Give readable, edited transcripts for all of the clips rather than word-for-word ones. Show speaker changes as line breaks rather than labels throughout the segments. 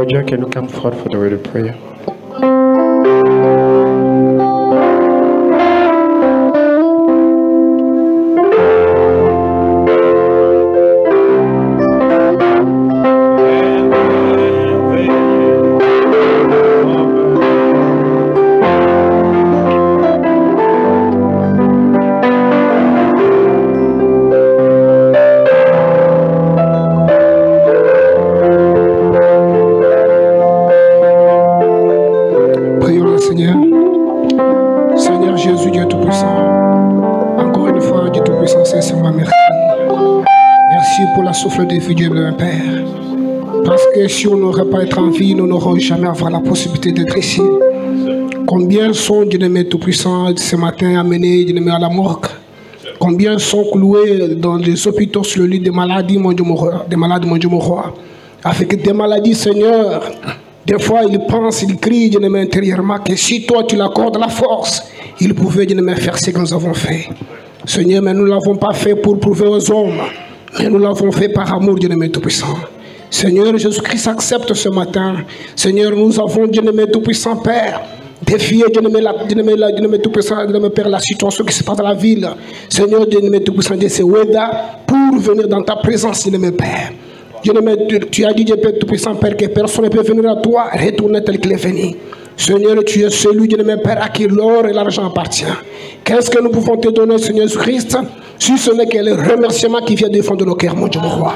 Claudia, can you come forward for the word of prayer?
Si on n'aurait pas été en vie, nous n'aurons jamais avoir la possibilité d'être ici. Combien sont, Dieu aimé Tout-Puissant, ce matin amenés, Dieu aimé, à la morgue? Combien sont cloués dans les hôpitaux sur le lit des maladies, mon Dieu, mon roi, des malades, mon Dieu, mon roi? Avec des maladies, Seigneur, des fois ils pensent, ils crient, Dieu aimé, intérieurement, que si toi tu l'accordes la force, ils pouvaient, Dieu aimé, faire ce que nous avons fait. Seigneur, mais nous ne l'avons pas fait pour prouver aux hommes, mais nous l'avons fait par amour, Dieu aimé Tout-Puissant. Seigneur Jésus-Christ, accepte ce matin. Seigneur, nous avons, Dieu-aimé Tout-Puissant Père, défié, Dieu-aimé Tout-Puissant, Dieu-aimé Père, la situation qui se passe dans la ville. Seigneur, Dieu-aimé Tout-Puissant, Dieu c'est Weda, pour venir dans ta présence, Dieu-aimé Père. Dieu-aimé, tu as dit, Dieu-aimé Tout-Puissant Père, que personne ne peut venir à toi, retourner tel qu'il est venu. Seigneur, tu es celui, Dieu-aimé Père, à qui l'or et l'argent appartient. Qu'est-ce que nous pouvons te donner, Seigneur Jésus-Christ, si ce n'est que le remerciement qui vient défendre nos cœurs, mon Dieu, mon roi.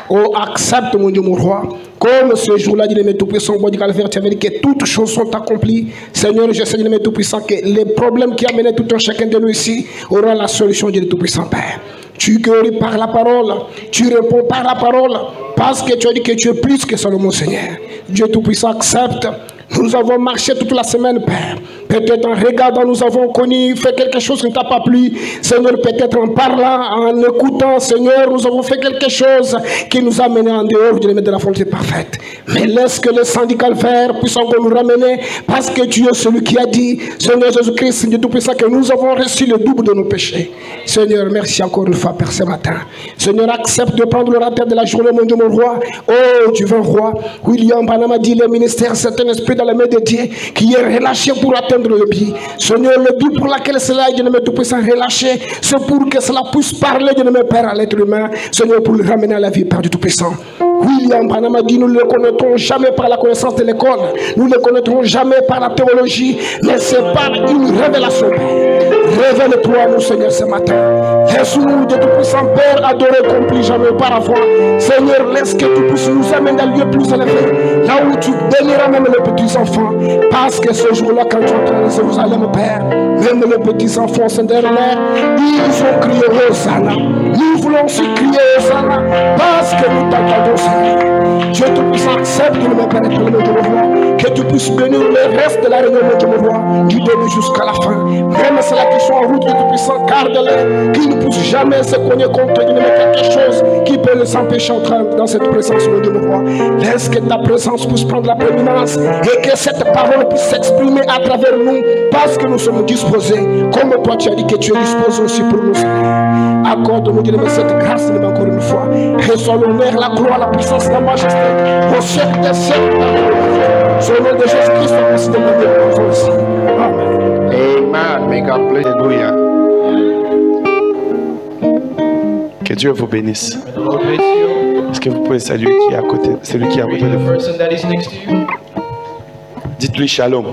Oh, accepte, mon Dieu, mon roi. Comme ce jour-là, Dieu-aimé Tout-Puissant, bon Dieu, Calvaire, tu avais dit que toutes choses sont accomplies. Seigneur, je sais, Dieu-aimé Tout-Puissant, que les problèmes qui amènent tout un chacun de nous ici auront la solution, Dieu Tout-Puissant, Père. Tu guéris par la parole, tu réponds par la parole, parce que tu as dit que tu es plus que seulement, Seigneur. Dieu Tout-Puissant, accepte. Nous avons marché toute la semaine, Père. Peut-être en regardant, nous avons connu, fait quelque chose qui ne t'a pas plu. Seigneur, peut-être en parlant, en écoutant, Seigneur, nous avons fait quelque chose qui nous a menés en dehors de la volonté parfaite. Mais laisse que le sang du calvaire puisse encore nous ramener, parce que tu es celui qui a dit, Seigneur Jésus-Christ, Dieu Tout-Puissant, que nous avons reçu le double de nos péchés. Seigneur, merci encore une fois, Père, ce matin. Seigneur, accepte de prendre l'orateur de la journée, mon Dieu, mon roi. Oh, divin roi, William Branham dit, le ministère, c'est un esprit dans la main de Dieu qui est relâché pour atteindre le but. Seigneur, le but pour lequel cela est, Dieu me Tout-Puissant, relâché, c'est pour que cela puisse parler, Dieu me Père, à l'être humain. Seigneur, pour le ramener à la vie, Père du Tout-Puissant. William Branham dit, nous ne le connaîtrons jamais par la connaissance de l'école, nous ne le connaîtrons jamais par la théologie, mais c'est par une révélation, Père. Révèle-toi à nous, Seigneur, ce matin. Laisse-nous, Dieu Tout-Puissant, Père, adorer comme plus jamais auparavant. Seigneur, laisse que tu puisses nous amener dans le lieu plus élevé, là où tu béniras même les petits enfants. Parce que ce jour-là, quand tu entends Jérusalem, Père, même les petits enfants sont derrière, ils ont crié Hosanna. Nous voulons aussi crier Hosanna, parce que nous t'entendons, Seigneur. Dieu Tout-Puissant, accepte de nous permettre le Dieu roi, que tu puisses bénir le reste de la réunion, mon Dieu roi, du début jusqu'à la fin. Même ceux-là qui sont en route, Dieu Tout-Puissant, garde-les, qu'ils ne puissent jamais se cogner contre Dieu, quelque chose qui peut les empêcher d'entrer dans cette présence, mon Dieu roi. Laisse que ta présence puisse prendre la prééminence et que cette parole puisse s'exprimer à travers nous, parce que nous sommes disposés, comme toi tu as dit que tu es disposé aussi pour nous. Accorde-nous, Dieu, cette grâce encore une fois. Reçois l'honneur, la gloire, la puissance, la majesté, au siècle des siècles. Sur le nom de Jésus-Christ, on se demande de aussi. Amen.
Amen. May God bless. Alléluia. Que Dieu vous bénisse. Est-ce que vous pouvez saluer qui est à côté, celui qui est à côté de vous? Dites-lui shalom.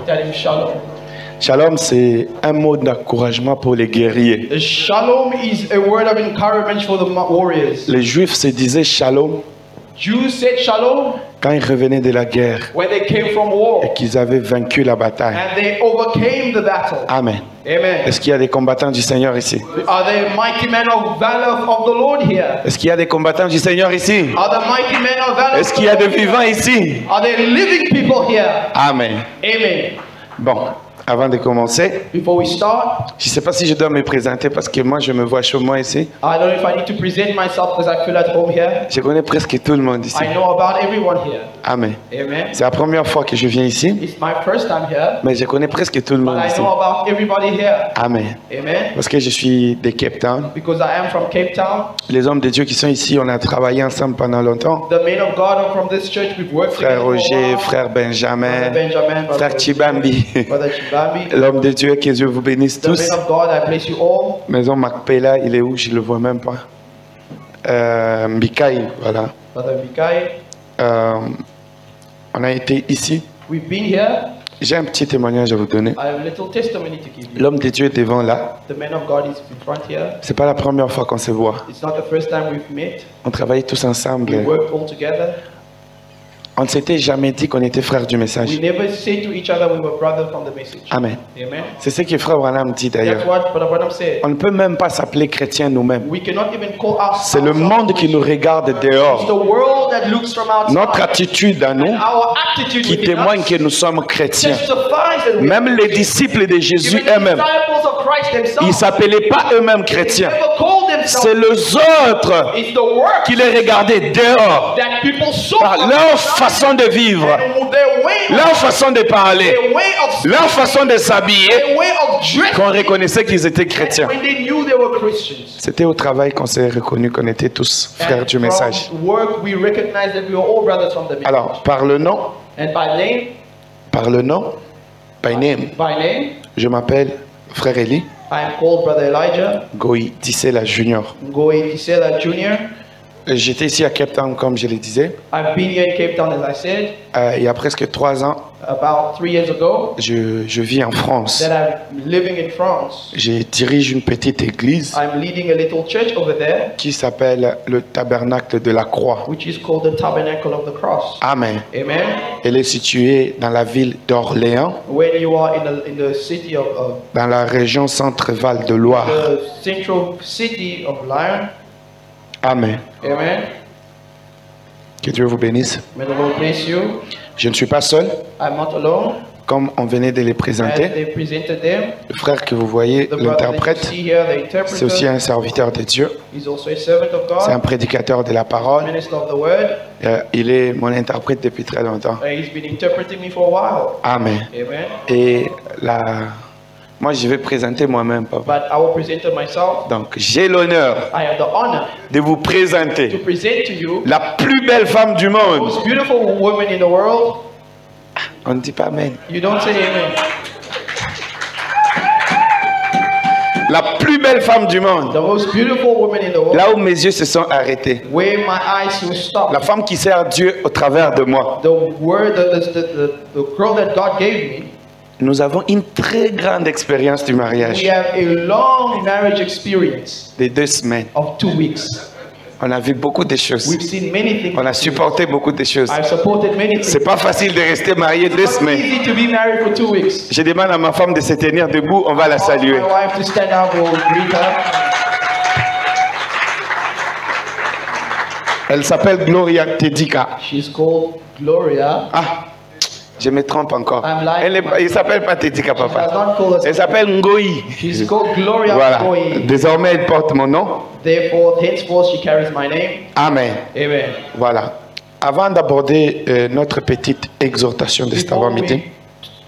Shalom, c'est un mot d'encouragement pour les guerriers.
Shalom is a word of encouragement for the warriors.
Les Juifs se disaient shalom.
Jews said shalom
quand ils revenaient de la guerre
when they came from war,
et qu'ils avaient vaincu la bataille.
and they overcame the battle.
Amen.
Amen.
Est-ce qu'il y a des combattants du Seigneur ici?
Are there mighty men of valor of the Lord here?
Est-ce qu'il y a des combattants du Seigneur ici?
Are there mighty men of valor?
Est-ce qu'il y a des vivants ici?
Are there living people here?
Amen.
Amen.
Bon, Avant de commencer,
before we start,
je ne sais pas si je dois me présenter parce que moi je me vois chez moi ici.
I don't know if I need to present myself because I feel at home here.
Je connais presque tout le monde ici.
I know about everyone here.
Amen.
Amen.
C'est la première fois que je viens ici,
It's my first time here,
mais je connais presque tout le
but
monde
I
ici.
know about everybody here.
Amen.
Amen.
Parce que je suis de Cape Town.
Because I am from Cape Town.
Les hommes de Dieu qui sont ici, on a travaillé ensemble pendant longtemps.
The men of God are from this church. We've worked
Frère
together for a
Roger,
while.
frère Benjamin,
Brother Benjamin,
frère
Brother
Chibambi.
Brother Chibambi.
L'homme de Dieu, que Dieu vous bénisse
The
tous.
men of God, I bless you all.
Maison Macpela, il est où? Je le vois même pas. Mikaï, voilà.
Brother Mikai.
On a été ici.
We've been here.
J'ai un petit témoignage à vous donner.
I have a little testimony to give you.
L'homme de Dieu est devant là.
The man of God is in front here.
C'est pas la première fois qu'on se voit.
It's not the first time we've met.
On travaillait tous ensemble.
We worked all together.
On ne s'était jamais dit qu'on était frères du message.
We never said to each other we were brothers from the message.
Amen.
Amen.
C'est ce que frère Branham dit
That's
d'ailleurs.
what Brother Branham said.
On ne peut même pas s'appeler chrétien nous-mêmes.
We cannot even call ourselves.
C'est le monde qui nous regarde
It's
dehors.
the world that looks from outside.
Notre attitude à nous
Our attitude
qui
within
témoigne
us
que nous sommes chrétiens.
testifies that we
Même les disciples de Jésus
even the
eux-mêmes,
disciples of Christ
ils ne
themselves,
s'appelaient pas eux-mêmes
they
chrétiens.
never called
C'est
themselves.
les autres
It's the work
qui les regardaient dehors
that people saw
par
from
leur
outside,
façon de vivre,
and their way,
leur façon de parler,
their way of
leur façon de s'habiller,
their way of dressing.
qu'on reconnaissait qu'ils étaient chrétiens.
When they knew they were Christians.
C'était au travail qu'on s'est reconnu qu'on était tous frères
And
du message.
from work, we recognized that we were all brothers from the message.
Alors, par le nom,
And
by name,
by name,
je m'appelle Frère Eli
I am called Brother Elijah
Goï Tissela Junior.
Ngoyi Tisela Jr.
J'étais ici à Cape Town, comme je le disais.
I've been here in Cape Town, as I said,
Il y a presque 3 ans,
about 3 years ago.
je vis en France.
That I'm living in France.
Je dirige une petite église
I'm leading a little church over there,
qui s'appelle le Tabernacle de la Croix.
which is called the Tabernacle of the Cross.
Amen.
Amen.
Elle est située dans la ville d'Orléans,
When you are in the city of
dans la région Centre-Val de Loire.
the central city of Lyon.
Amen.
Amen.
Que Dieu vous bénisse.
May the Lord bless you.
Je ne suis pas seul,
I'm not alone.
comme on venait de les
As
présenter.
they presented them,
Le frère que vous voyez,
the brother that you
l'interprète,
see here, the
c'est aussi
interpreter,
un serviteur de Dieu.
he's also a servant of
C'est un
God,
prédicateur de la parole.
minister of the word.
Il est mon interprète depuis très longtemps.
He's been interpreting me for a while.
Amen.
Amen.
Et moi, je vais présenter moi-même, papa.
But I will present myself.
Donc, j'ai l'honneur
I have the honor
de vous
to
présenter
present to you
la plus belle femme du
the
monde.
most beautiful woman in the world.
On ne dit pas Amen.
You don't say amen.
La plus belle femme du monde.
The most beautiful woman in the world.
Là où mes yeux se sont arrêtés.
Where my eyes will stop.
La femme qui sert Dieu au travers de moi.
The word, the girl that God gave me.
Nous avons une très grande expérience du
We
mariage
have a long marriage experience
de 2 semaines.
of 2 weeks.
On a vu beaucoup de choses.
We've seen many things.
On a supporté beaucoup de choses.
I've supported many things.
C'est pas facile de rester marié 2
It's not
semaines.
easy to be married for 2 weeks.
Je demande à ma femme de se tenir debout, on va la
I
saluer.
want my wife to stand up, we'll greet her.
Elle s'appelle Gloria Tedika.
She's called Gloria.
Ah, je me trompe encore.
I'm lying.
Elle s'appelle pas Tedika,
She does
papa.
not call us.
Elle s'appelle Ngoï.
She's called Gloria
Voilà.
Ngoyi.
Désormais, elle porte mon nom.
Therefore, henceforth, she carries my name.
Amen.
Amen.
Voilà. Avant d'aborder notre petite exhortation de cet
Before
avant-midi,
we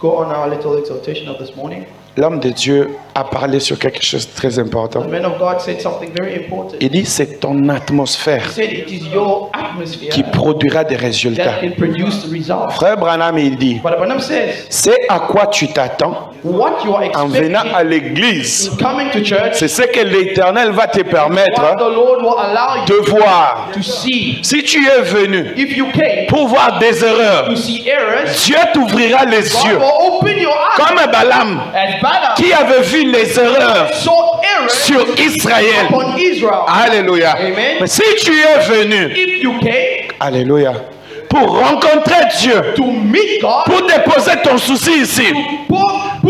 go on our little exhortation of this morning,
l'homme de Dieu a parlé sur quelque chose de très important.
the man of God said something very important.
Il dit c'est ton atmosphère
He said it is your atmosphere
qui produira des résultats.
that can produce the results.
Frère Branham, il dit,
But Branham says,
c'est à quoi tu t'attends
what you are
en venant
expecting
à l'église.
in coming to church,
C'est ce que l'Éternel va te
what
permettre
the Lord will allow
de
you
voir.
to see.
Si tu es venu
If you came
pour voir des erreurs,
to see errors,
Dieu t'ouvrira les
God
yeux.
will open your eyes.
Comme Balaam
As Balaam
qui avait vu les erreurs
saw errors
sur Israël.
upon Israel.
Alléluia.
Amen.
Mais si tu es venu,
If you came
alléluia, pour rencontrer Dieu,
to meet God,
pour déposer ton souci ici,
put
pour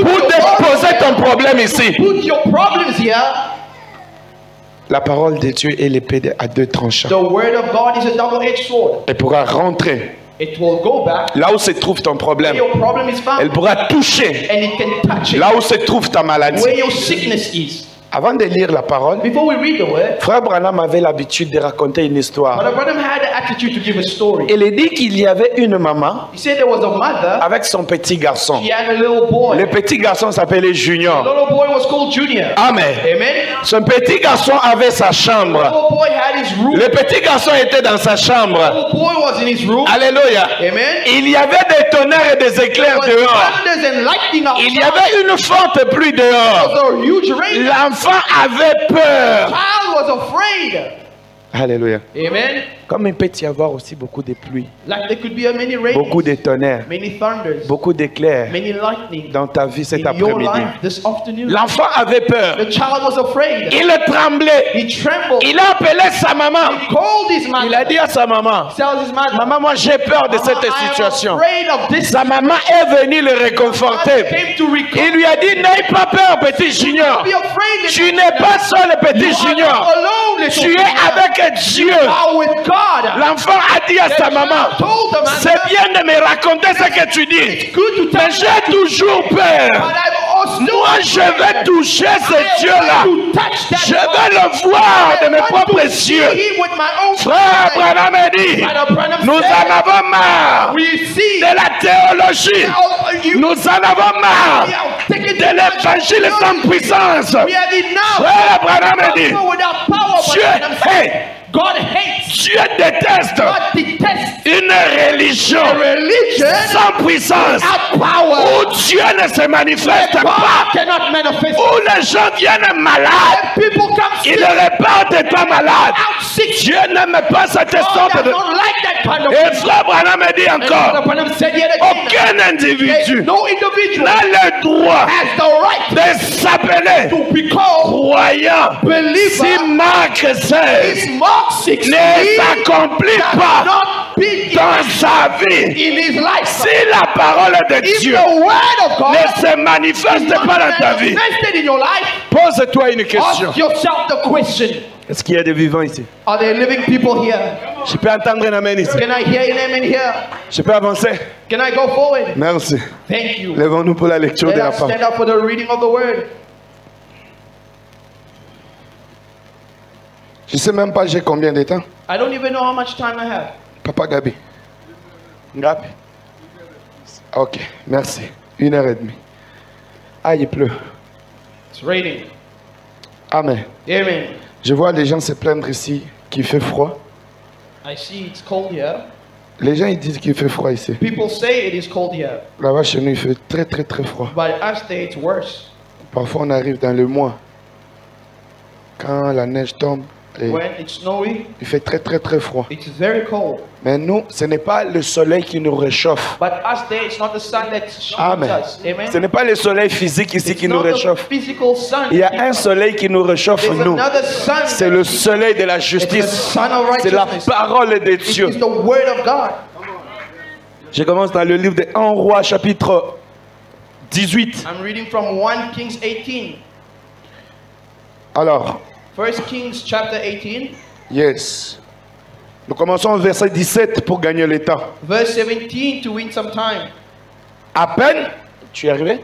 your
déposer
problems
ton problème ici,
here, put your problems here.
la parole de Dieu est l'épée à 2 tranchants.
The word of God is a double-edged sword.
Elle pourra rentrer
It will go back.
Là où se trouve ton problème,
Where your problem is found.
elle pourra toucher
And it can touch it.
là où se trouve ta maladie.
Where your sickness is.
Avant de lire la parole,
Before we read the word,
Frère Branham avait l'habitude de raconter une histoire.
Brother Branham had the attitude to give a story.
Il dit qu'il y avait une maman
He said there was a mother.
avec son petit garçon.
She had a little boy.
Le petit garçon s'appelait
The
Junior.
little boy was called Junior.
Amen.
Amen.
Son petit garçon avait sa
The
chambre.
little boy had his room.
Le petit garçon était dans sa
The
chambre.
little boy was in his room.
Alléluia.
Amen.
Il y avait des tonnerres et des
There
éclairs
was
dehors.
thunders and lightning outside.
Il y avait une forte pluie
There
dehors.
was a huge rain.
L'enfant avait
The
peur.
child was afraid.
Alléluia.
Amen.
Comme il peut y avoir aussi beaucoup de pluie,
Like there could be a many rains,
beaucoup de tonnerres,
many thunders,
beaucoup d'éclairs
many lightning
dans ta vie cet
in your
après-midi.
life this afternoon.
L'enfant avait peur.
The child was afraid.
Il tremblait.
He trembled.
Il a appelé sa maman.
He called his mother.
Il a dit à sa maman,
He tells his mother,
maman, moi j'ai peur de
"Mama,
cette
I am
situation.
afraid of this."
Sa maman est venue le réconforter.
Came to
Il lui a dit, n'aie pas peur, petit Junior.
Be afraid, little
Tu n'es pas seul, petit
You are
Junior.
not alone, little
Tu es
Junior.
avec Dieu.
You are with God.
L'enfant a dit à sa maman,
Told the mother,
c'est bien de me raconter ce que tu dis,
good to
mais
tell
j'ai toujours
but
peur.
I'm also
Moi, je vais toucher ce Dieu-là.
to touch that
Je vais le voir de mes propres yeux.
with my own
Frère
eyes.
Branham a dit,
Brother Branham
nous
said,
en avons marre
we see
de la théologie. Nous en avons marre de l'évangile sans puissance.
we have enough
Frère Branham a dit,
gospel without power.
Dieu
Brother Branham said,
hait,
God hates.
Dieu déteste
God detests
une religion
religion
sans puissance,
without power.
où Dieu ne se manifeste
God
pas,
cannot manifest.
où les gens viennent malades,
People come sick.
ils repartent pas malades.
Out sick.
Dieu n'aime pas cette
God
sorte
does
de...
not like that kind of
Et Frère Branham a dit
And Brother
encore,
Branham said yet again,
aucun individu
no individual
n'a le droit
has the right
de s'appeler
to be called
croyant
believer
si Marc 16
if Mark 16
ne s'accomplit
does
pas
not be
dans sa vie.
in his life.
Si la parole de
If
Dieu
the word of God
ne se manifeste
is not
pas dans ta vie,
manifested in your life,
pose-toi une question.
ask yourself the question,
Est-ce qu'il y a des vivants ici?
are there living people here?
Je peux entendre un amen ici.
Can I hear an amen here?
Je peux avancer?
Can I go forward?
Merci.
Thank you.
Lèvons-nous pour la lecture de
Let
la
us
parole.
stand up for the reading of the word.
Je ne sais même pas j'ai combien de temps.
I don't even know how much time I have.
Papa Gabi. Gabi. Ok, merci. 1h30. Ah, il pleut.
It's raining.
Amen.
Amen.
Je vois les gens se plaindre ici qu'il fait froid.
I see it's cold here.
Les gens ils disent qu'il fait froid ici.
People say it is cold here,
Là-bas chez nous il fait très très très froid.
but us say it's worse.
Parfois on arrive dans le mois. Quand la neige tombe, et
When it's snowy,
il fait très très très froid.
it's very cold.
Mais nous, ce n'est pas le soleil qui nous réchauffe.
But us there, it's not the sun that shoots
Amen.
us. Amen.
Ce n'est pas le soleil physique ici
It's
qui nous
not the
réchauffe.
physical sun.
Il y a un soleil qui nous réchauffe
There's
nous.
another sun.
C'est le soleil de la
It's the
justice.
sun of
C'est la
righteousness.
parole de
It
Dieu.
is the word of God.
Je commence dans le livre de 1 Roi chapitre 18.
I'm reading from 1 Kings 18.
Alors,
1 Kings chapter 18,
yes. Nous commençons au verset 17 pour gagner le temps.
verse 17 to win some time.
À peine, tu es arrivé?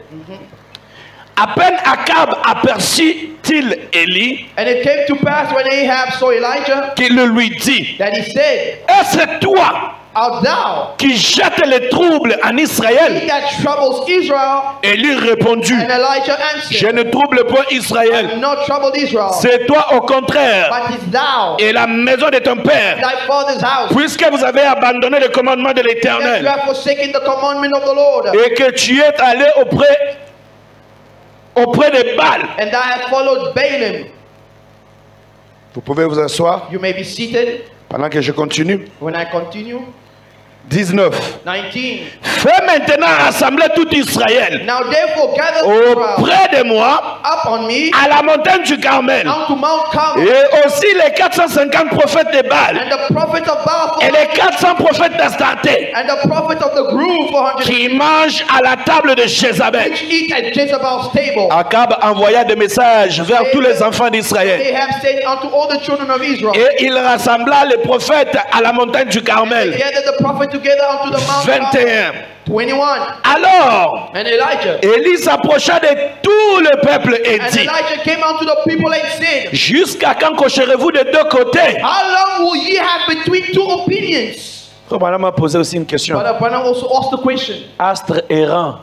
À peine Akab aperçut-il Élie
And it came to pass when Ahab saw Elijah
qu'il lui dit,
that he said,
est-ce toi
art thou
qui jette les troubles en
he
Israël?
that troubles Israel?
Élie répondit,
And Elijah
je
answered,
ne trouble pas Israël.
I have not troubled Israel,
C'est toi au contraire
but is thou
et la maison de ton père,
thy father's house,
puisque vous avez abandonné le commandement de
that you
l'Éternel
have forsaken the commandment of the Lord,
et que tu es allé auprès de Baal.
and thou hast followed Balaam.
Vous pouvez vous asseoir
You may be seated
pendant que je continue.
when I continue.
19.
19.
Fais maintenant rassembler tout Israël
Now therefore gather Israel
auprès de moi
up on me
à la montagne du Carmel.
down to Mount Carmel.
Et aussi les 450 prophètes de Baal.
And the prophet of Baal
Et les 400 prophètes d'Astarté.
and the prophet of the groove 400
Qui mangent à la table de Jézabel.
which eat at Jezebel's table.
Akab envoya des messages vers tous les enfants d'Israël.
They have said unto all the children of Israel.
Et il rassembla les prophètes à la montagne du Carmel.
They gathered the prophet together unto the Mount
21.
21.
Alors,
And Elijah.
Élie s'approcha de tout le peuple et
And
dit,
Elijah came unto the people and said,
jusqu'à quand cocherez-vous de deux côtés?
how long will ye have between two opinions?
Frère Branham m'a posé aussi une question.
But Branham also asked the question.
Astre errant.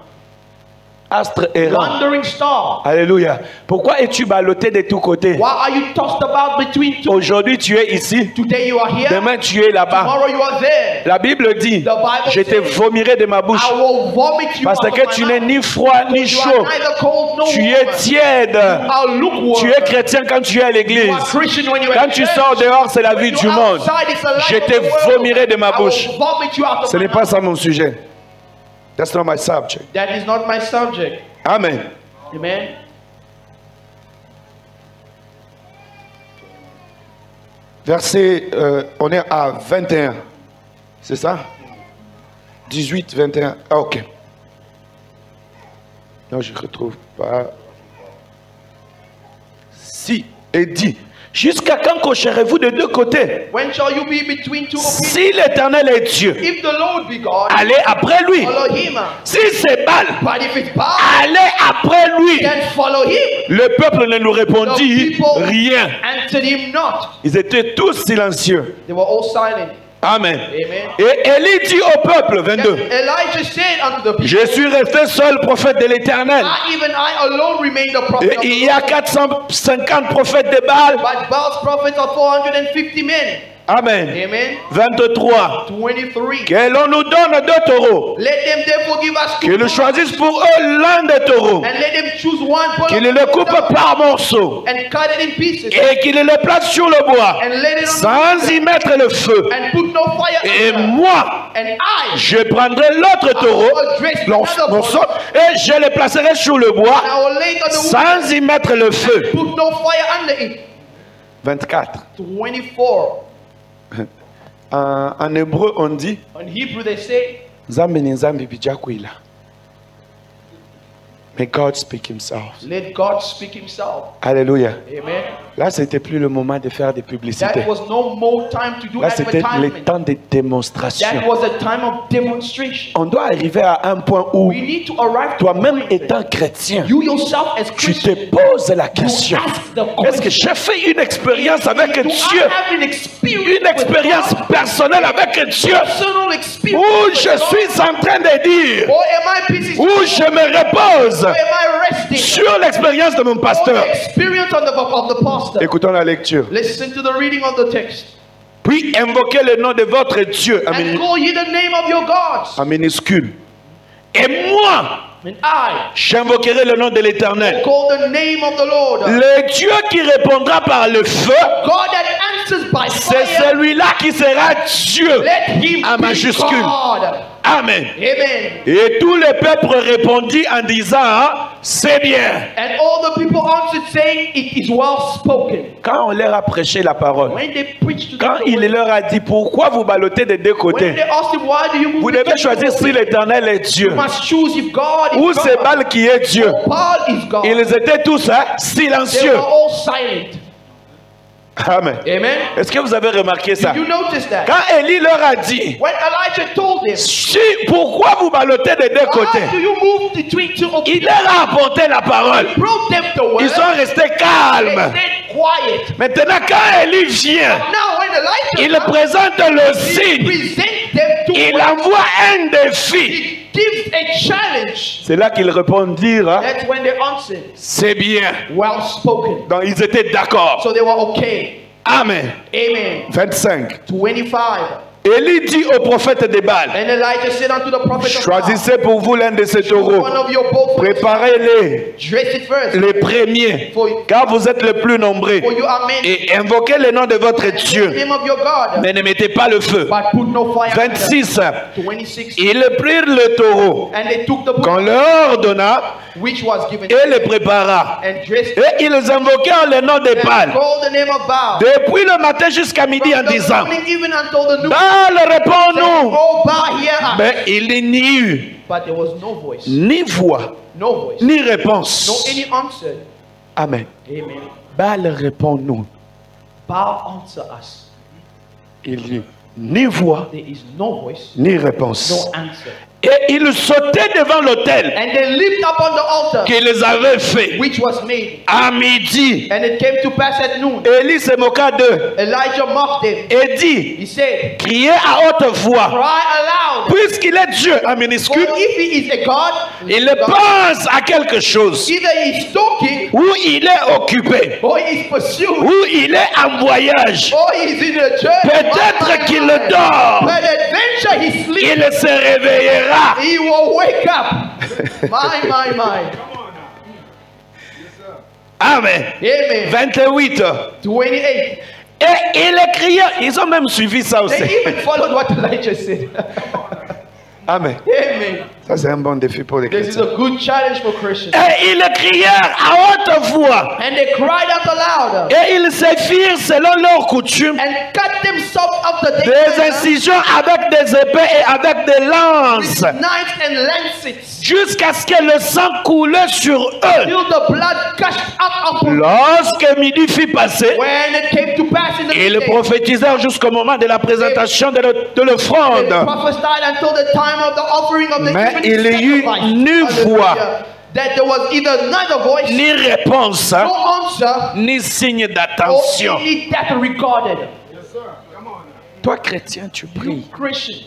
Astre errant.
Wandering star.
Alléluia. Pourquoi es-tu ballotté de tous côtés?
Why are you tossed about between two?
Aujourd'hui tu es ici.
Today you are here.
Demain tu es là-bas.
Tomorrow you are there.
La Bible dit,
The Bible
je te
says,
vomirai de ma bouche.
I will vomit you
Parce
out of
que
my
tu n'es
mouth.
ni froid ni
You
chaud.
are neither cold nor
Tu
warm.
es tiède.
You are lukewarm.
Tu es chrétien quand tu es à
You
l'église.
are Christian when you are
Quand
in
tu
church.
sors dehors, c'est la
When
vie
you
du
are
monde.
outside, it's the life
Je
of
te
the world.
vomirai de ma
I will
bouche.
vomit you out of
Ce
my
n'est pas
mouth.
ça mon sujet. That's not my subject.
That is not my subject.
Amen.
Amen.
Verset, on est à 21. C'est ça? 18, 21. Ah, ok. Non, je ne retrouve pas. Si, et dit, jusqu'à quand cocherez-vous de deux côtés?
When shall you be between two opinions?
Si l'Éternel est Dieu,
If the Lord be God,
allez après lui.
follow him.
Si c'est Baal,
But if it's Baal,
allez après lui.
then follow him.
Le peuple ne nous
The
répondit
people
rien.
answered him not.
Ils étaient tous silencieux.
They were all silent.
Amen.
Amen.
Et Élie dit au peuple, 22,
Then Elijah said unto the people,
je suis resté seul prophète de l'Éternel.
even I alone remain the prophet
Et
of
il
the
y a
Lord.
450 prophètes de Baal.
But Baal's prophets are 450 men.
Amen.
Amen.
23.
23.
Que l'on nous donne deux taureaux.
Let them therefore give us two
Qu'ils
bulls,
choisissent pour eux l'un des taureaux.
and let them choose one bull
Qu'ils le coupent par morceaux.
and cut it in pieces,
Et qu'ils le placent sur le bois.
and let it on
Sans y mettre le feu.
and put no fire
Et
under.
moi,
And I
je prendrai l'autre taureau, morceau, et je le placerai sur le bois.
will lay it on the wood,
Sans y mettre le feu.
put no fire under it.
24.
24.
En hébreu, on dit
In Hebrew they say,
Nzambe ni Nzambe bijakwila. May God speak himself.
let God speak himself.
Alléluia.
Amen.
Là, c'était plus le moment de faire des publicités.
That was no more time to do
Là, c'était le
advertisement.
temps de démonstration.
That was a time of demonstration.
On doit arriver à un point où
We need to arrive to
toi-même
a point
étant chrétien,
you yourself as
tu
Christian,
te poses la question.
ask the
Est-ce que j'ai fait une expérience avec
do
Dieu?
I have an experience
Une expérience
with God?
personnelle avec Dieu?
Personal experience
Où
with
je
God?
suis en train de dire,
Or am I busy?
où je me repose
Or am I resting?
sur l'expérience de mon
Or
pasteur.
the experience of the pastor?
Écoutons la lecture.
Listen to the reading of the text.
Puis invoquez le nom de votre Dieu en
And call ye the name of your gods.
minuscule. Et moi,
And I
j'invoquerai le nom de l'Éternel.
call the name of the Lord.
Le Dieu qui répondra par le feu,
God that answers by
c'est
fire.
celui-là qui sera Dieu.
Let him
En
be
majuscule.
God.
Amen.
Amen.
Et tout le peuple répondit en disant, c'est bien.
And all the people answered, saying, it is well spoken.
Quand on leur a prêché la parole,
When they preached to
quand
them,
il leur a dit, pourquoi vous ballottez des deux
when
côtés?
they asked him, why do you move
Vous
between
devez choisir
two
si
opinions?
l'Éternel est Dieu.
You must choose if God is
Ou c'est
God.
Baal qui est Dieu.
Paul is God.
Ils étaient tous
They
silencieux.
were all silent.
Amen.
Amen.
Est-ce que vous avez remarqué ça?
Did you notice that?
Quand Élie leur a dit,
When Elijah told them,
si, pourquoi vous ballottez des deux côtés?
why do you move between two
Il
opinions?
leur a apporté la parole.
Brought them the word.
Ils sont restés
They
calmes.
stayed quiet.
Maintenant, quand Élie vient,
Now when Elijah
il présente le signe.
presents them to
Il
God,
envoie un défi.
he gives a challenge.
C'est là qu'ils répondent dire, hein,
That's when they answered,
c'est bien.
well spoken.
Donc ils étaient d'accord.
So they were okay.
Amen.
Amen.
25.
25.
Élie dit au prophète de Baal,
And Elijah said unto the prophet of God,
choisissez pour vous l'un de ces taureaux,
one of your both,
préparez-les,
dress it first,
les premiers, car vous êtes le plus nombreux,
for you are many.
et invoquez le nom de votre
The
Dieu,
name of your God,
mais ne mettez pas le feu.
but put no fire.
26.
26.
Ils prirent le taureau
And they took the
qu'on
book
leur ordonna
which was given
et le prépara.
and dressed
Et ils invoquèrent le nom de
and
Baal
called the name of Baal.
depuis le matin jusqu'à midi en
From the
disant,
morning even until the noon.
Baal,
Saying,
réponds-nous.
oh Baal, hear us.
Mais il n'y eut
But there was no voice,
ni voix,
no voice,
ni
no
réponse.
any answer.
Amen.
Amen.
Baal, réponds-nous.
Baal, answer us.
Il n'y eut ni voix,
There is no voice,
ni réponse.
no answer.
Et ils sautaient devant l'autel
And they leaped upon the altar
qu'ils avaient fait
which was made.
à midi.
And it came to pass at noon.
Élie se moqua d'eux
Elijah mocked them.
et dit,
He said,
criez à haute voix,
cry aloud.
puisqu'il est Dieu en
For
minuscule,
if he is a God,
il pense à quelque chose,
either he is talking,
ou il est occupé,
or he is pursued,
ou il est en voyage.
or he is in a journey.
Peut-être qu'il dort,
But adventure he sleeps.
il se réveillera.
He will wake up. My.
Amen.
Amen.
28.
28.
Et il criait, ils ont même suivi ça aussi.
They even followed what Elijah said.
Amen.
Amen.
Ça, c'est un bon défi pour les
This is
chrétiens.
a good challenge for Christians.
Et ils crièrent à haute voix.
And they cried out aloud
Et ils se firent selon leur coutume
and cut themselves after
des incisions avec des épées et avec des lances,
knives and lancets
jusqu'à ce que le sang coulait sur eux.
till the blood gushed out upon them.
Lorsque midi fut passé,
When it came to pass in the
ils
day,
prophétisèrent jusqu'au moment de la présentation de
they
l'offrande.
prophesied until the time of the offering of the
Mais
evening
il y eut
sacrifice.
ni
Hallelujah.
voix,
That there was either neither voice,
ni réponse,
no answer,
ni signe
or
d'attention.
any that recorded.
Toi, chrétien, tu
You
pries
Christian,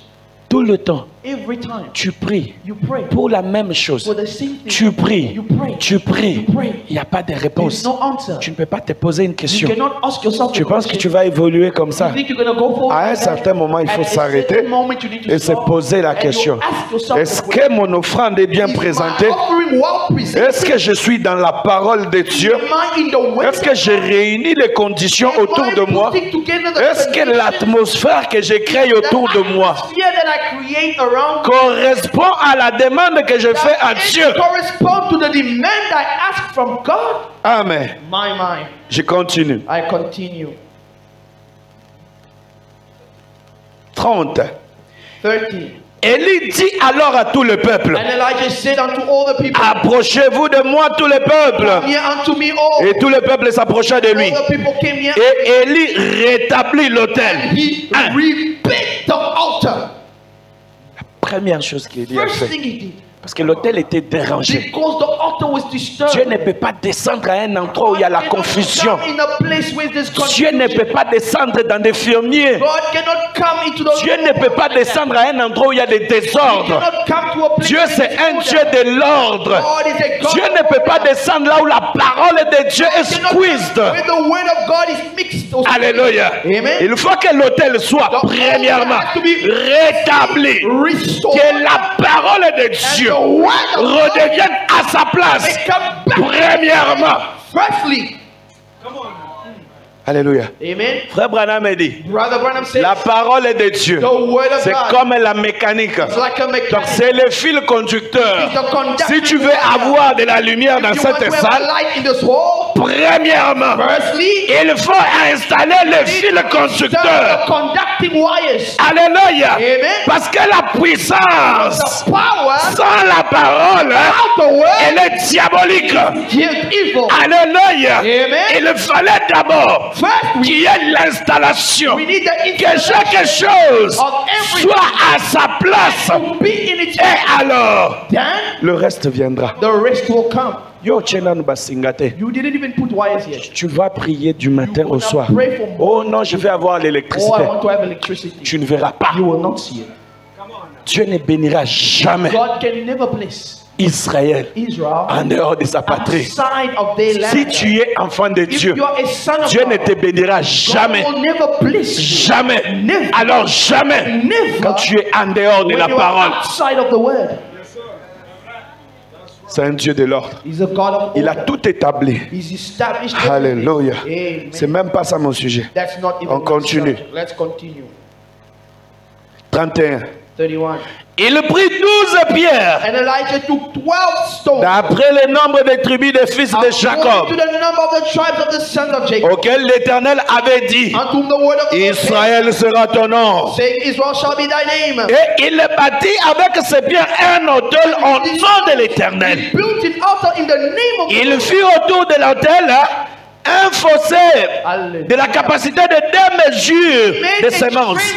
tout le temps.
every time
Tu pries
you pray
pour la même chose.
for the same thing.
Tu pries,
You pray.
tu pries.
You pray.
Il n'y a pas de
There's
réponse.
no answer.
Tu ne peux pas te poser une
You
question.
cannot ask yourself
Tu
the
penses que
question.
tu vas évoluer comme ça.
You think you're going to go forward
À un
like that?
certain moment, il faut
At a
s'arrêter
certain moment, you need to
et se
stop
poser la
and
question.
you ask yourself
Est-ce
the question.
que mon offrande est bien
Is my
présentée?
offering well presented?
Est-ce que je suis dans la parole de Dieu?
Am I in the way
Est-ce que j'ai réuni les conditions
Am
autour
I
de moi?
putting together the
Est-ce que
conditions
l'atmosphère que j'ai créée autour de moi
atmosphere that I create around
correspond à la demande que je fais à
that
Dieu?
it correspond to the demand I ask from God?
Amen.
My.
Je continue.
I continue.
30.
30.
Élie dit alors à tout le peuple,
And Elijah said unto all the people,
approchez-vous de moi tout le peuple.
come near unto me all.
Et tout le peuple s'approcha de lui.
All the people came near.
Et Élie rétablit l'autel.
He
Un.
rebuilt the altar.
Première chose qu'Élie a
First
fait.
thing he did.
Parce que l'autel était dérangé.
Because the altar was disturbed.
Dieu ne peut pas descendre à un endroit où il y a la
God cannot
confusion.
come in a place where there's
Dieu ne
confusion.
peut pas descendre dans des fermiers.
God cannot come into the
Dieu ne peut pas descendre à un endroit où il y a des désordres.
cannot come to a place
Dieu,
where
c'est
there's
un Dieu
order.
de l'ordre.
God is a God
Dieu
of
ne peut pas
order.
descendre là où la parole de Dieu est
Cannot come
squeezed.
where the word of God is mixed. or
Alléluia.
Amen.
Il faut que l'autel soit, premièrement, rétabli.
Restored.
Que la parole de Dieu redevienne à sa place.
They come back.
Premièrement.
Firstly.
Alléluia.
Amen.
Frère Branham a dit,
Brother Branham said,
la parole de Dieu,
the word of
c'est
God
comme la mécanique.
is like a
Donc
mechanic.
c'est le fil conducteur.
It's the conductor.
Si tu veux avoir de la lumière dans
If you want
cette
to have a
salle,
light in this hall,
premièrement,
firstly,
il faut installer le fil
the
conducteur.
conducting wires.
Alléluia.
Amen.
Parce que la puissance
The power
sans la parole,
of the word
elle est diabolique.
is evil.
Alléluia.
Amen.
Il fallait d'abord
First,
qu'il y ait l'installation.
we need the
Que chaque
installation
chose
of everything
soit à sa place.
to be in its
Et alors,
Then
le reste viendra.
the rest will come.
Yo, Chenan Basingate.
You didn't even put wires yet.
Tu vas prier du matin
You
au
will
soir.
not pray for
Oh non, je vais avoir
Oh,
l'électricité.
I want to have electricity.
Tu ne verras pas.
You will not see it.
Dieu ne bénira jamais
God can never bless
Israël, en dehors de sa patrie. Si tu es enfant de Dieu, Dieu ne te bénira jamais. Jamais. Alors jamais. Quand tu es en dehors de la parole. C'est un Dieu de l'ordre. Il a tout établi. Alléluia. C'est même pas ça mon sujet. On continue. 31. Il prit 12 pierres d'après le nombre des tribus des fils de Jacob, auquel l'Éternel avait dit, Israël sera ton nom. Et il bâtit avec ses pierres un autel au nom de l'Éternel. Il fit autour de l'autel un fossé de la capacité de 2 mesures de semences.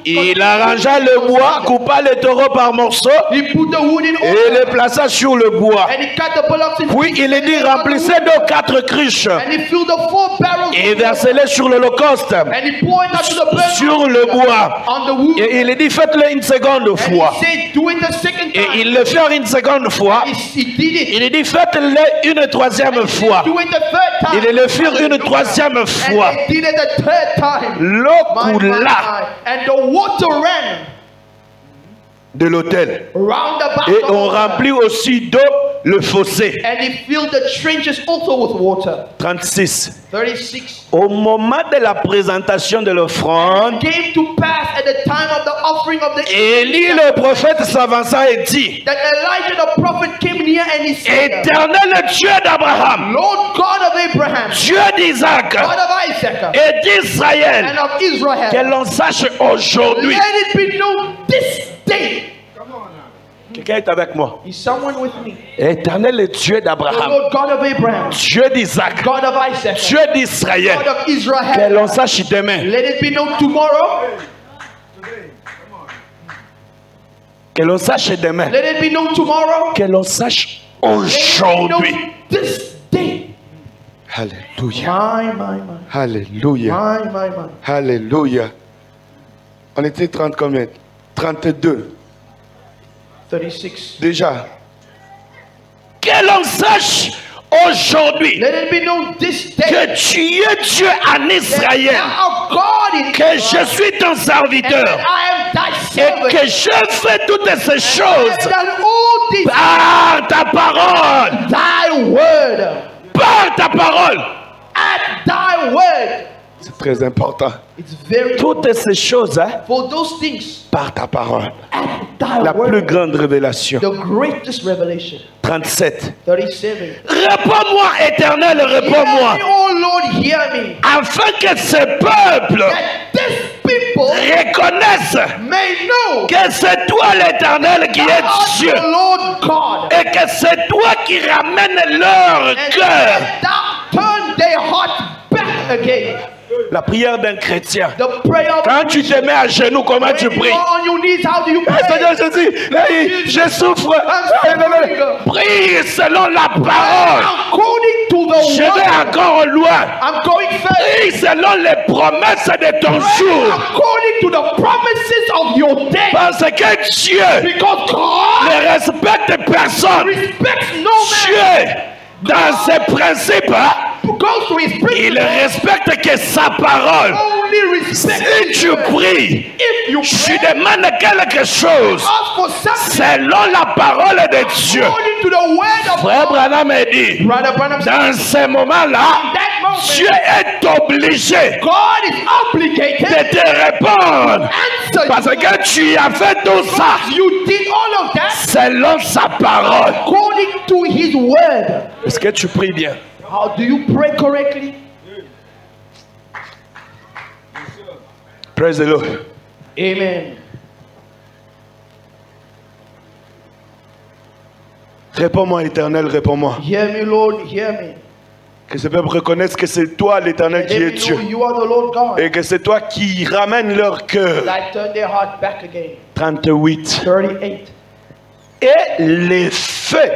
Il arrangea le bois, coupa le taureau par morceaux et le plaça sur le bois. Puis il dit, remplissez d'eau 4 cruches et versez-les sur l'holocauste, sur le bois. Et il dit, faites-le une seconde fois. Et il le fait une seconde fois. Il dit, faites-le une troisième fois. Il le fit une troisième fois. L'eau coula de l'autel. Et on remplit aussi d'eau le fossé. 36. Au moment de la présentation de l'offrande, Élie le prophète s'avança et dit, Éternel Dieu d'Abraham, Dieu d'Isaac et d'Israël, que l'on sache aujourd'hui. Quelqu'un est avec moi. Éternel Dieu d'Abraham, Dieu d'Isaac, Dieu d'Israël, que l'on sache demain. Que l'on sache demain. Que l'on sache aujourd'hui. Alléluia. Alléluia. Alléluia. On était 30 combien? 32.
36.
Déjà. Que l'on sache aujourd'hui que tu es Dieu en Israël, que je suis ton serviteur et que je fais toutes ces choses par ta parole. Par ta parole. C'est très important. Toutes ces choses, par ta parole. La plus grande révélation. 37. Réponds-moi, Éternel, réponds-moi. Afin que ce peuple reconnaisse que c'est toi l'Éternel qui est Dieu. Et que c'est toi qui ramènes leur cœur. La prière d'un chrétien. Quand tu te mets à genoux, comment tu pries? Seigneur Jésus, je souffre. Prie selon la parole. Je vais encore loin. Prie selon les promesses de ton jour. Parce que Dieu ne respecte personne. Dieu, dans ses principes, il respecte que sa parole. Si tu pries, tu demandes quelque chose selon la parole de Dieu. Frère Branham a dit, dans ce moment-là, Dieu est obligé de te répondre parce que tu as fait tout ça selon sa parole. Est-ce que tu pries bien?
How do you pray correctly?
Praise the Lord.
Amen.
Réponds-moi, Éternel, réponds-moi.
Hear me, Lord, hear me.
Que ce peuple reconnaisse que c'est toi, l'Éternel, qui est Dieu. Et que c'est toi qui ramène leur cœur. 38. Et les feux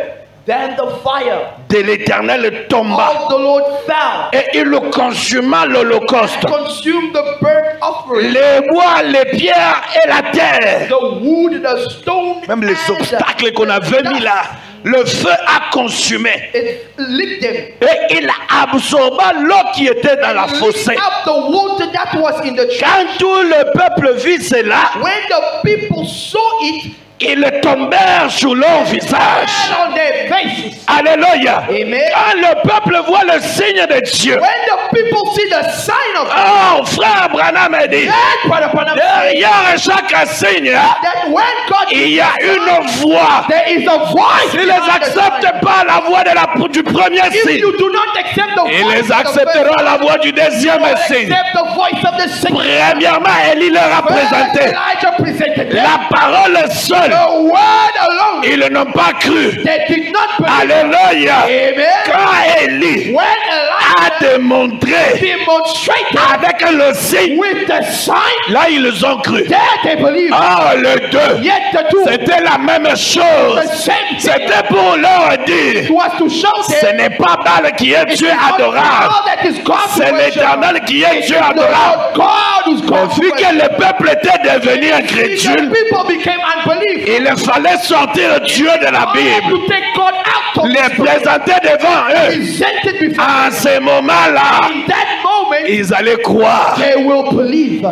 Then the fire
de l'Éternel tomba
of the Lord fell,
et il consuma l'holocauste,
consumed the burnt offering,
les bois, les pierres et la terre.
the wood, the stone,
Même les
and
obstacles qu'on avait mis là, le feu a consumé.
it lit them.
Et il absorba l'eau qui était dans la fossée.
Lit up the water that was in the church.
Quand tout le peuple vit cela,
When the people saw it,
ils tombèrent sur leur visage.
fell on their faces.
Alléluia.
Amen.
Quand le peuple voit le signe de Dieu,
When the people see the sign of
oh frère Branham a dit,
God, Brother Branham said
derrière chaque signe,
that when God
il y a une voix.
there is a voice.
S'ils ne
behind the sign.
acceptent pas la voix du premier
If
signe,
you do not accept the
ils
voice
les
of the
accepteront
first
la voix du deuxième
one,
signe.
accept the voice of the second.
Premièrement, Élie leur a
First,
présenté
Elijah presented them.
la parole seule.
The word alone.
Ils n'ont pas cru.
They did not believe.
Alléluia.
Amen.
Quand Élie
When
a
Elijah
démontré
demonstrated
avec le signe,
with the sign,
là ils ont cru.
there they believed.
Oh, les deux,
Yet the two,
c'était la même
the
chose.
same thing,
C'était pour leur dire,
was to show
ce
them
n'est pas Baal qui est
it's
Dieu
not
adorable,
God that is God to
c'est
worship.
l'Éternel qui est
It's
Dieu
the
adorable.
Lord God who's God to
Vu que
worship.
le peuple était devenu
The
incrédule,
people became unbelievers.
il fallait sortir Dieu de la Bible,
To take God out of
les
the story.
présenter devant eux.
Presented before
À ce moment-là,
in that moment
ils allaient croire.
they will believe.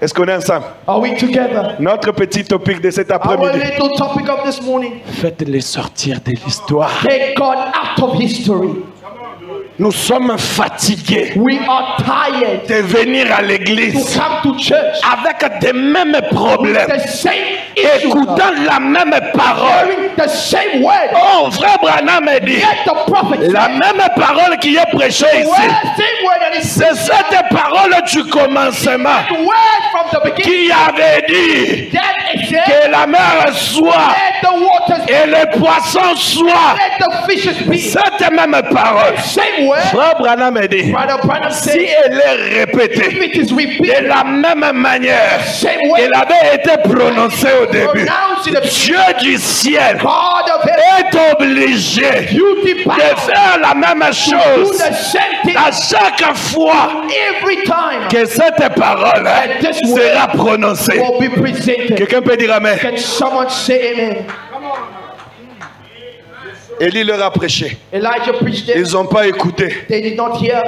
Est-ce qu'on est ensemble?
Are we together?
Notre petit topic de cet
Our
après-midi.
little topic of this morning.
Faites-les sortir de l'histoire.
Take God out of history.
Nous sommes fatigués
We are tired
de venir à
to
l'église
come to church
avec des mêmes problèmes,
the same issues,
écoutant la même parole.
hearing the same word.
Oh, frère Branham a dit,
Yet the prophet
la
said,
même parole qui est prêchée
the
ici,
same word that is
c'est cette parole du commencement
the word from the beginning
qui avait dit
that it said,
que la mer soit
let the waters,
et les poissons soient.
let the fishes be.
Cette même parole,
Same word.
frère Branham a dit,
Brother Branham
si
said,
elle est répétée
if it is
de
repeated,
la même manière
same word,
qu'elle avait été prononcée au début,
pronounce in the
Dieu du ciel
God of heaven,
est obligé
beauty
de
power,
faire la même
do
chose
the same thing
à chaque fois
every time
que cette parole sera prononcée.
will be presented.
Quelqu'un peut dire amen.
Can someone say amen?
Élie leur a prêché.
Elijah preached them.
Ils n'ont pas écouté.
They did not hear.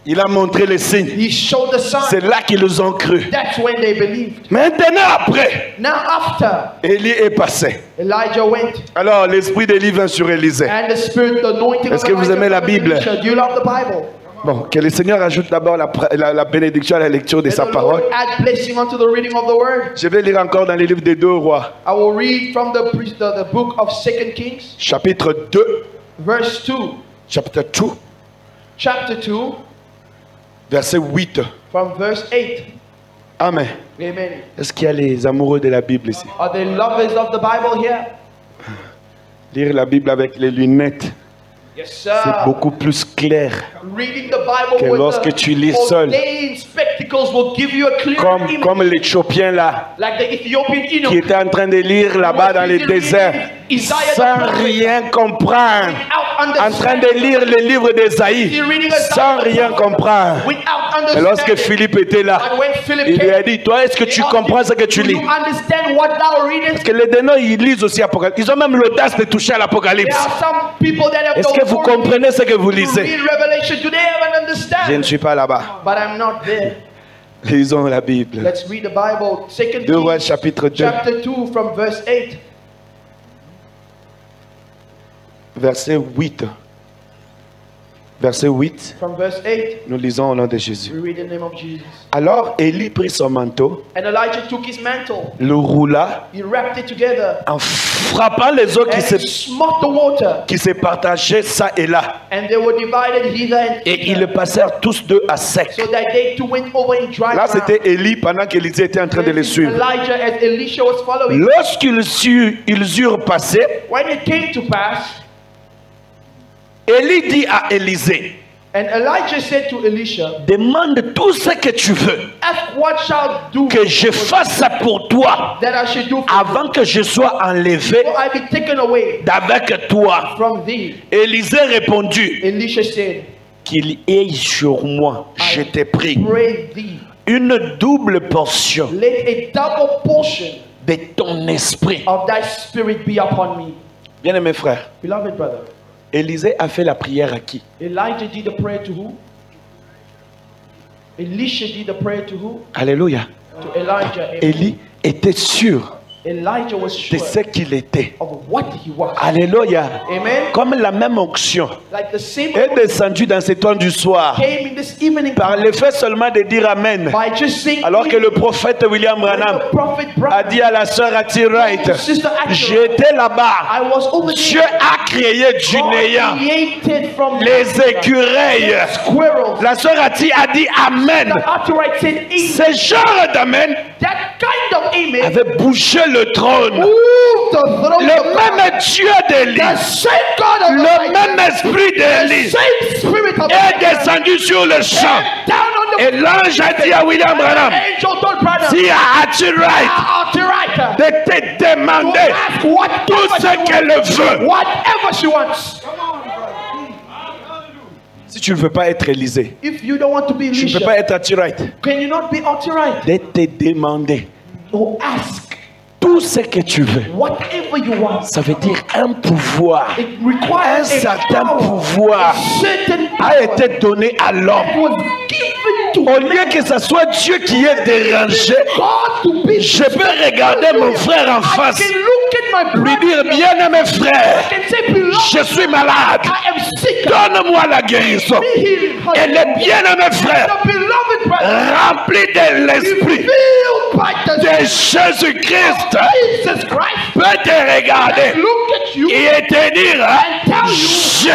Il a montré les signes.
He showed the
C'est
sign.
là qu'ils ont cru.
That's when they believed.
Maintenant après,
Now after
Élie est passé.
Elijah went
Alors l'esprit d'Élie vint sur Élisée.
and the spirit, the anointing
Est-ce
of
que vous
Elijah
aimez la
fell on
Bible?
Elisha. Do you love the Bible?
Bon, que le Seigneur ajoute d'abord la bénédiction à la lecture de
May
sa
the
parole.
Lord add blessing unto the reading of the word.
Je vais lire encore dans les livres des 2 rois,
I will read from the book of 2 Kings,
chapitre 2,
verse 2,
chapitre 2,
chapter 2,
verset 8.
from verse 8.
Amen.
Amen.
Est-ce qu'il y a les amoureux de la Bible ici?
Are there lovers of the Bible here?
Lire la Bible avec les lunettes,
Yes, sir.
c'est beaucoup plus clair.
Reading the Bible
Que
with
lorsque
the
tu lis seul.
ordained spectacles will give you a clear image.
Comme l'Éthiopien là,
Like the Ethiopian
qui
eunuch.
était en train de lire là-bas dans les déserts, sans rien comprendre, en train de lire le livre d'Ésaïe, sans rien comprendre.
Without
Et lorsque
understanding.
Philippe était là,
And when Philip
il lui a
came,
dit, toi, est-ce que tu comprends ce que tu
do
lis?
you understand what thou readest?
Parce que les dénons, ils lisent aussi Apocalypse. Ils ont même l'audace de toucher à
There
l'Apocalypse.
are some people that have
Est-ce que
the
vous
authority
comprenez ce que vous
to
lisez?
read Revelation. Do they even
Je ne
understand?
suis pas là-bas.
But I'm not there.
Lisons la Bible.
Let's read the Bible. 2
2 Rois
Kings,
chapitre 2,
chapter 2, from verse 8.
verset 8. Verset 8,
From verse 8,
nous lisons au nom de Jésus.
we read in the name of Jesus.
Alors Élie prit son manteau,
And Elijah took his mantle,
le roula,
he wrapped it together,
en frappant les eaux
and he smote the water,
qui se partageaient ça et là.
and they were divided hither and
Et ils
thither,
passèrent tous deux à sec.
so that they two went over in dry
Là,
ground.
c'était Élie pendant qu'Élisée était en train de les suivre.
Elijah as Elisha was following.
Lorsqu'ils eurent passé,
When it came to pass,
Élie dit à Élisée,
And Elijah said to Elisha,
demande tout ce que tu veux
ask what shall do
que je fasse pour toi
that I should do for
avant que je sois enlevé
you, I be taken away
d'avec toi.
from thee.
Élisée répondit,
Elisha said,
qu'il ait sur moi, je te prie,
pray thee,
une double portion
let a double portion
de ton esprit.
of thy spirit be upon me.
Bien-aimé frère,
Beloved brother,
Élisée a fait la prière à qui?
Elijah did the prayer to who? Elisha did the prayer to who?
Alléluia.
To Elijah.
Élie était sûr
Elijah was
de
sure
ce qu'il était.
of what he was.
Alléluia.
Amen.
Comme la même onction
Like the same
est descendue dans ce temps du soir
came in this evening
par le fait seulement de dire Amen.
by just saying,
Alors que le prophète William Branham
the prophet
a
Branham,
dit à la sœur Attirite,
Sister Attirite,
j'étais là-bas.
I was over
Dieu
there.
a créé du
God
néant
created from
les
nothing
écureuils.
squirrels.
La sœur Ati a dit Amen.
The Attirite said, amen.
Ce genre d'Amen
That kind of amen
avait bougé le trône.
moved the throne
Le
of God.
même Dieu d'Élie,
The same God of
le
Elijah,
même esprit
the
d'Élie
same spirit of
est
Elijah,
descendu sur le champ.
down on the
Et l'ange a dit à William Branham,
angel told Branham,
dis à Attirite
Attirite,
de te
to
demander
ask whatever
tout
she
ce qu'elle
wants.
veut.
Whatever she wants.
Si tu ne veux pas être Élisée,
If you don't want to be
tu ne peux
Elisha,
pas être Attirite,
can you not be Attirite?
de te demander
Or ask
tout ce que tu veux.
whatever you want.
Ça veut dire un pouvoir,
It
un
requires a
certain
power,
pouvoir
certain
a
power
été donné à l'homme.
that was given to
Au lieu que ce soit Dieu qui est dérangé,
God to be.
je peux regarder mon frère en
I
face,
can look at my
lui
brother.
dire, bien-aimé frère,
I can say, beloved,
je suis malade,
I am sick.
donne-moi la guérison.
Be healed.
Et le bien-aimé frère,
The beloved brother,
rempli de l'esprit
filled by the
de Jésus-Christ,
Jesus Christ,
peut te regarder
look at you
et te dire,
tell you,
je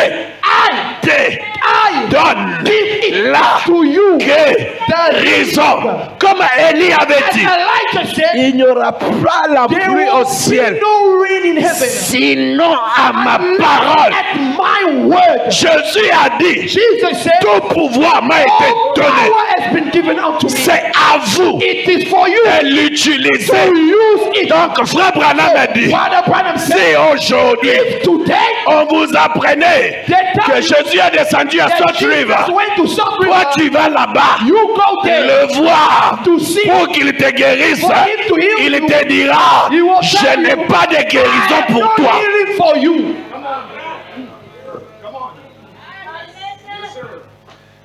I
te donne
give it
la
to you.
guérison. Comme Élie avait
As
dit,
Elijah said,
il n'y aura pas la
there
pluie au
will be
ciel,
no rain in heaven
sinon à ma parole.
at my word.
Jésus a dit,
Jesus said,
tout pouvoir m'a été
all
donné.
power has been given unto me.
C'est à vous
It is for you
de l'utiliser.
to use it.
Donc, frère Branham a dit,
Father Branham
si
said,
aujourd'hui
if today
on vous apprenait que Jésus est descendu à
that
Salt River,
Jesus went to Salt
toi
River,
tu vas là-bas
you go there
le voir
to see
pour qu'il te guérisse.
for him to heal
Il
you.
te dira,
He will
je
tell
n'ai
you,
pas de guérison
I have
pour
no
toi.
healing for you.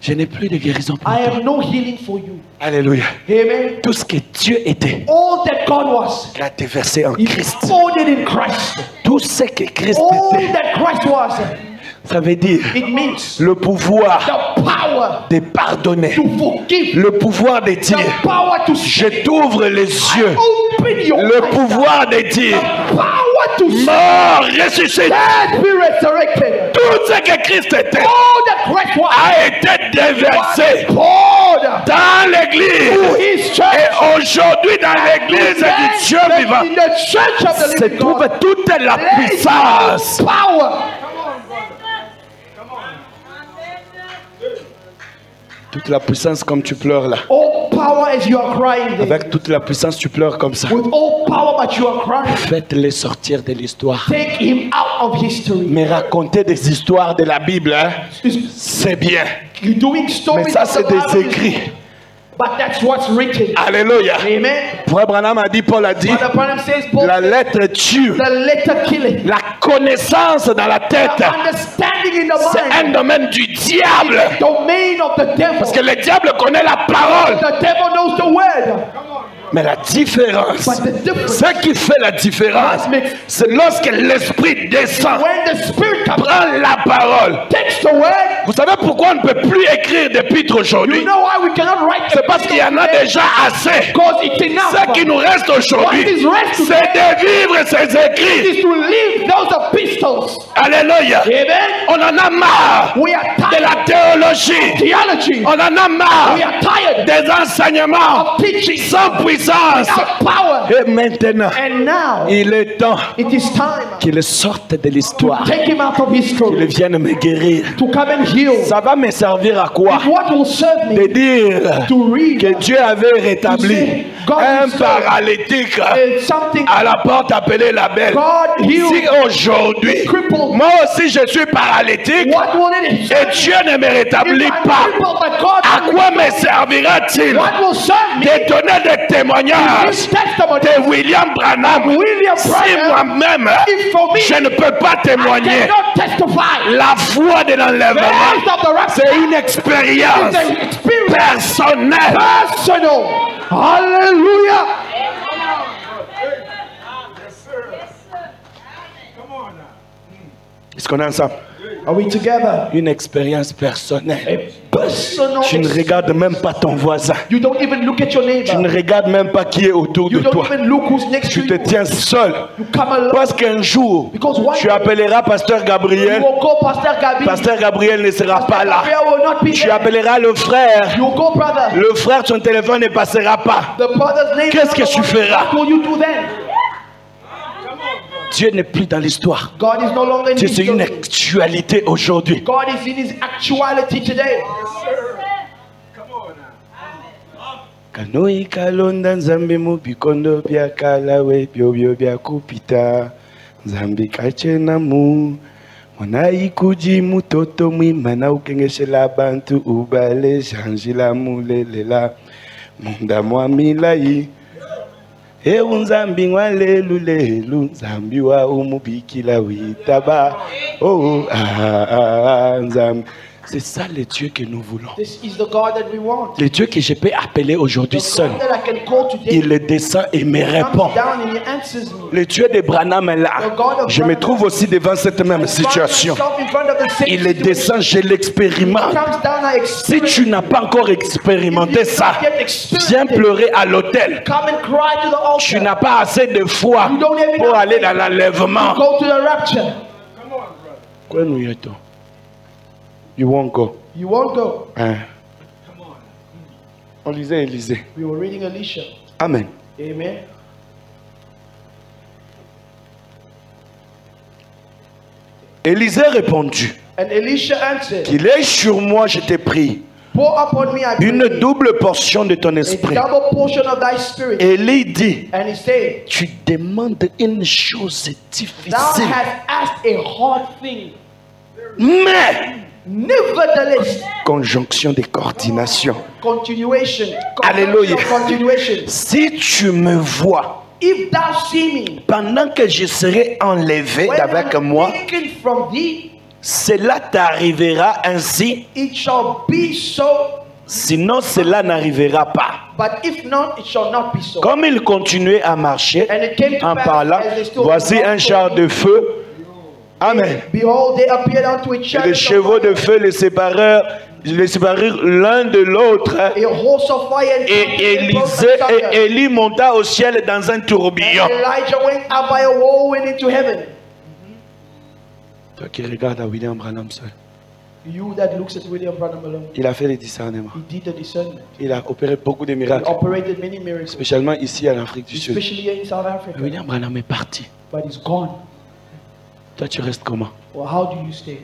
Je n'ai plus de guérison pour
I
toi.
have no healing for you.
Alléluia.
Amen.
Tout ce que Dieu était,
All that God was,
il a été versé en
He
Christ.
folded in Christ.
Tout ce que Christ
All
était,
that Christ was,
ça veut dire
it means
le pouvoir
the power
de pardonner,
to forgive,
le pouvoir de dire,
the power to
je t'ouvre les yeux,
open your
le
eyes,
pouvoir de dire,
the power to see,
mort, ressuscité.
dead, be resurrected.
Tout ce que Christ était
All that Christ was,
a été déversé
poured
dans l'église.
to His church.
Et aujourd'hui dans l'église du Dieu vivant,
In the church of the
se
living
trouve
God,
toute la
there is
puissance.
power.
Toute la puissance comme tu pleures là.
All power as you are crying there.
Avec toute la puissance tu pleures comme ça.
With all power but you are crying.
Faites-les sortir de l'histoire.
Take him out of history.
Mais raconter des histoires de la Bible, hein, c'est bien.
You're doing stories
Mais ça
of
c'est
the
des
Bible,
écrits.
but that's what's written.
Alléluia.
Amen.
Frère Branham a dit, Paul a dit,
Brother Branham says, Paul,
la lettre tue.
the letter killing.
La connaissance dans la tête,
The understanding in the
c'est un
mind.
domaine du diable.
Domain of the devil.
Parce que le diable connaît la parole.
The devil knows the word.
Mais la différence,
But the difference,
ce qui fait la différence, c'est lorsque l'esprit descend,
when the spirit comes,
prend la parole.
takes the word.
Vous savez pourquoi on ne peut plus écrire d'épîtres
You
aujourd'hui?
know why we cannot write?
C'est parce qu'il y en a déjà assez.
Because it's enough.
Ce qui nous reste aujourd'hui,
What is rest
c'est de vivre ces écrits.
is to leave those epistles. Christos.
Alléluia.
Amen.
On en a marre
We are
de
tired
la théologie.
of theology.
On en a marre
We are tired
des enseignements
of teaching
sans puissance.
without power.
Et maintenant,
And now
il est temps
it is time
qu'il sorte de
to
l'histoire.
take him out of
Qu'il
history,
vienne me guérir.
to come and heal.
Ça va me servir à quoi?
What will serve
De
me?
dire
To read
que Dieu avait rétabli un paralytique
something
à la porte appelée la belle.
God
Si
healed.
aujourd'hui,
Crippled.
moi aussi je suis paralytique
What will it
et Dieu ne me rétablit pas, à quoi me servira-t-il
What will serve me?
de donner des témoignages
This testimony
de William Branham
William
si
Branham,
moi-même
if for me,
je ne peux pas
I
témoigner?
cannot testify.
La foi de
The
l'enlèvement,
rest of the rapture
c'est une expérience
is an experience.
personnelle.
Personal. Hallelujah.
Est-ce qu'on est ensemble?
Are we together?
Une expérience personnelle.
Personal.
Tu ne regardes même pas ton voisin.
You don't even look at your
Tu ne
neighbor.
regardes même pas qui est autour de
You don't
toi.
even look who's next to
Tu te
you.
tiens seul.
You come alone.
Parce qu'un jour,
Because one
tu
day,
appelleras Pasteur
you
Gabriel.
will go Pastor Gabi.
Pasteur Gabriel ne sera pas là.
Gabriel will not be
Tu
there.
appelleras le frère.
You will go brother.
Le frère, son téléphone ne passera pas.
The brother's name.
Qu'est-ce que tu feras?
What will you do then?
Dieu n'est plus dans l'histoire.
God is no longer in
Dieu, c'est une
history.
actualité aujourd'hui.
God is in his actuality today.
Kanoi kalonda nzambe mubikondo bya kalawe byobyo bya kupita nzambe kachena mu mwana ikuji mutoto mwima na ukengeshela bantu ubale janjila mulelela munda mwamilai ewu nzambi ngwalelulelu nzambi wa umubikila witaba nzambi. C'est ça le Dieu que nous voulons.
This is the God that we want.
Le Dieu que je peux appeler aujourd'hui
The
seul.
God that I can call today.
Il descend et me répond.
Comes down and he answers me.
Le Dieu de Branham est là. Je me trouve aussi devant cette même situation. Il descend, je l'expérimente. Si tu n'as pas encore expérimenté ça, viens pleurer à l'autel. Tu n'as pas assez de foi pour aller dans l'enlèvement.
Go to the rapture.
Quoi nous y est-on? You won't go.
You won't go.
Hein? On lisait Élisée.
We were reading Elisha.
Amen.
Amen.
Élisée répondit
And Elisha answered,
qu'il est sur moi, je te prie,
pour upon me, I pray,
une double portion de ton
a
esprit.
double portion of thy spirit.
Élie dit,
And he said,
tu demandes une chose
thou
difficile,
hast asked a hard thing.
mais
Nevertheless,
conjonction de coordination.
continuation.
Alléluia.
Continuation.
Si tu me vois
If thou see me,
pendant que je serai enlevé
when
d'avec
I'm
moi,
taken from thee,
cela t'arrivera ainsi,
it shall be so.
sinon cela n'arrivera pas.
But if not, it shall not be so.
Comme il continuait à marcher
And it came to
en
pass
parlant,
as they stood
voici un char de feu. Amen.
Behold, they appeared unto a
Et
chariot
les chevaux de feu les séparèrent l'un de l'autre.
a horse of fire and
Et Élie monta au ciel dans un tourbillon.
Elijah went up by a whirlwind into heaven.
Toi qui regardes à William Branham seul,
You that looks at William Branham alone,
il a fait le discernement.
he did the discernment.
Il a opéré beaucoup de
He
miracles,
operated many miracles,
spécialement ici en Afrique du Sud.
especially here in South Africa.
William Branham est parti.
But he's gone.
Toi tu restes comment?
Well, how do you stay?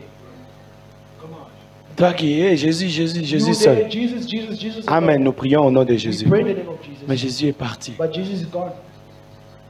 Toi qui es Jésus, Jésus,
You
Jésus
there,
seul.
Jesus, Jesus, Jesus. is
Amen.
gone.
Nous prions au nom de
We
Jésus.
pray in the name of Jesus.
Mais Jésus est parti.
But Jesus is gone.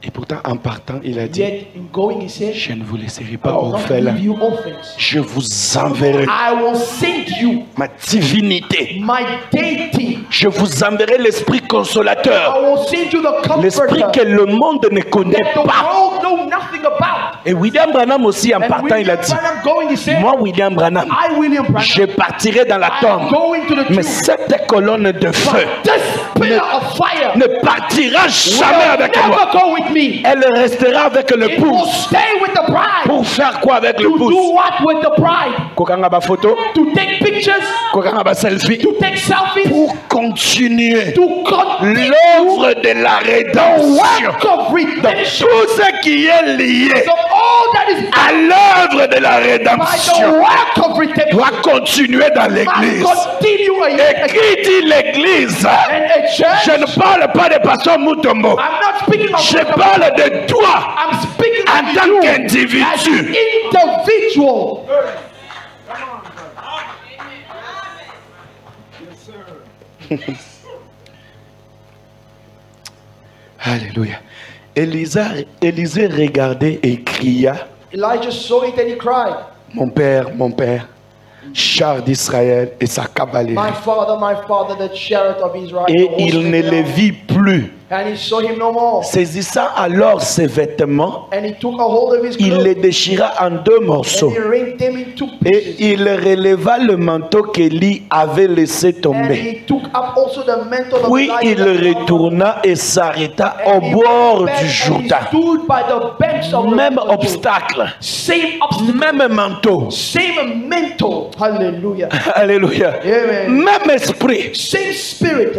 Et pourtant en partant, il a dit,
Yet in going, he said,
je ne vous laisserai
I
pas
will not
orphelin.
leave you orphans.
Je vous enverrai
I will send you
ma divinité.
my deity.
Je vous enverrai l'esprit
I
consolateur.
will send you the
L'esprit
comforter
que le monde ne connaît
that the
pas.
world know nothing about.
Et William Branham aussi en
And
partant, il a
William
dit,
Branham going, he said,
moi William Branham,
I, William
je
Branham,
partirai dans la
I'm
tombe.
going to the
Mais
tomb.
cette colonne de feu
This pillar of fire
ne partira jamais
will
avec moi.
never go with me.
Elle restera avec le
It will
pouce.
stay with the bride.
Pour faire quoi avec le
To
pouce?
do what with the bride?
Kokanga ba photo,
To take pictures,
kokanga ba selfie.
to take selfies,
Pour continuer
to continue
l'œuvre de la rédemption.
work of redemption.
Tout ce qui est lié
So all that is
à l'œuvre l'œuvre de la rédemption doit continuer dans l'église. Et qui dit l'église? Je ne parle pas de pasteur Mutombo. Je parle de toi en tant qu'individu. Alléluia. Élisée regardait et cria.
Elijah saw it and he cried.
Mon père, char d'Israël et sa cavalerie.
My father, the chariot of Israel.
Et il ne le vit plus.
And he saw him no more.
Saisissant alors ses vêtements,
And he took a hold of his
il
clothes.
les déchira en deux morceaux.
And he rent them in two
Et
pieces.
il releva le manteau qu'Élie avait laissé
And
tomber.
he took up also the mantle of
Puis il
Elijah.
retourna et s'arrêta
And
au
he
bord
went back
du
and he
Jourdain.
stood by the banks of the
Même
Jordan.
obstacle,
Same obstacle.
même manteau.
Same mental. Hallelujah.
Alléluia.
Amen.
Même esprit.
Same spirit.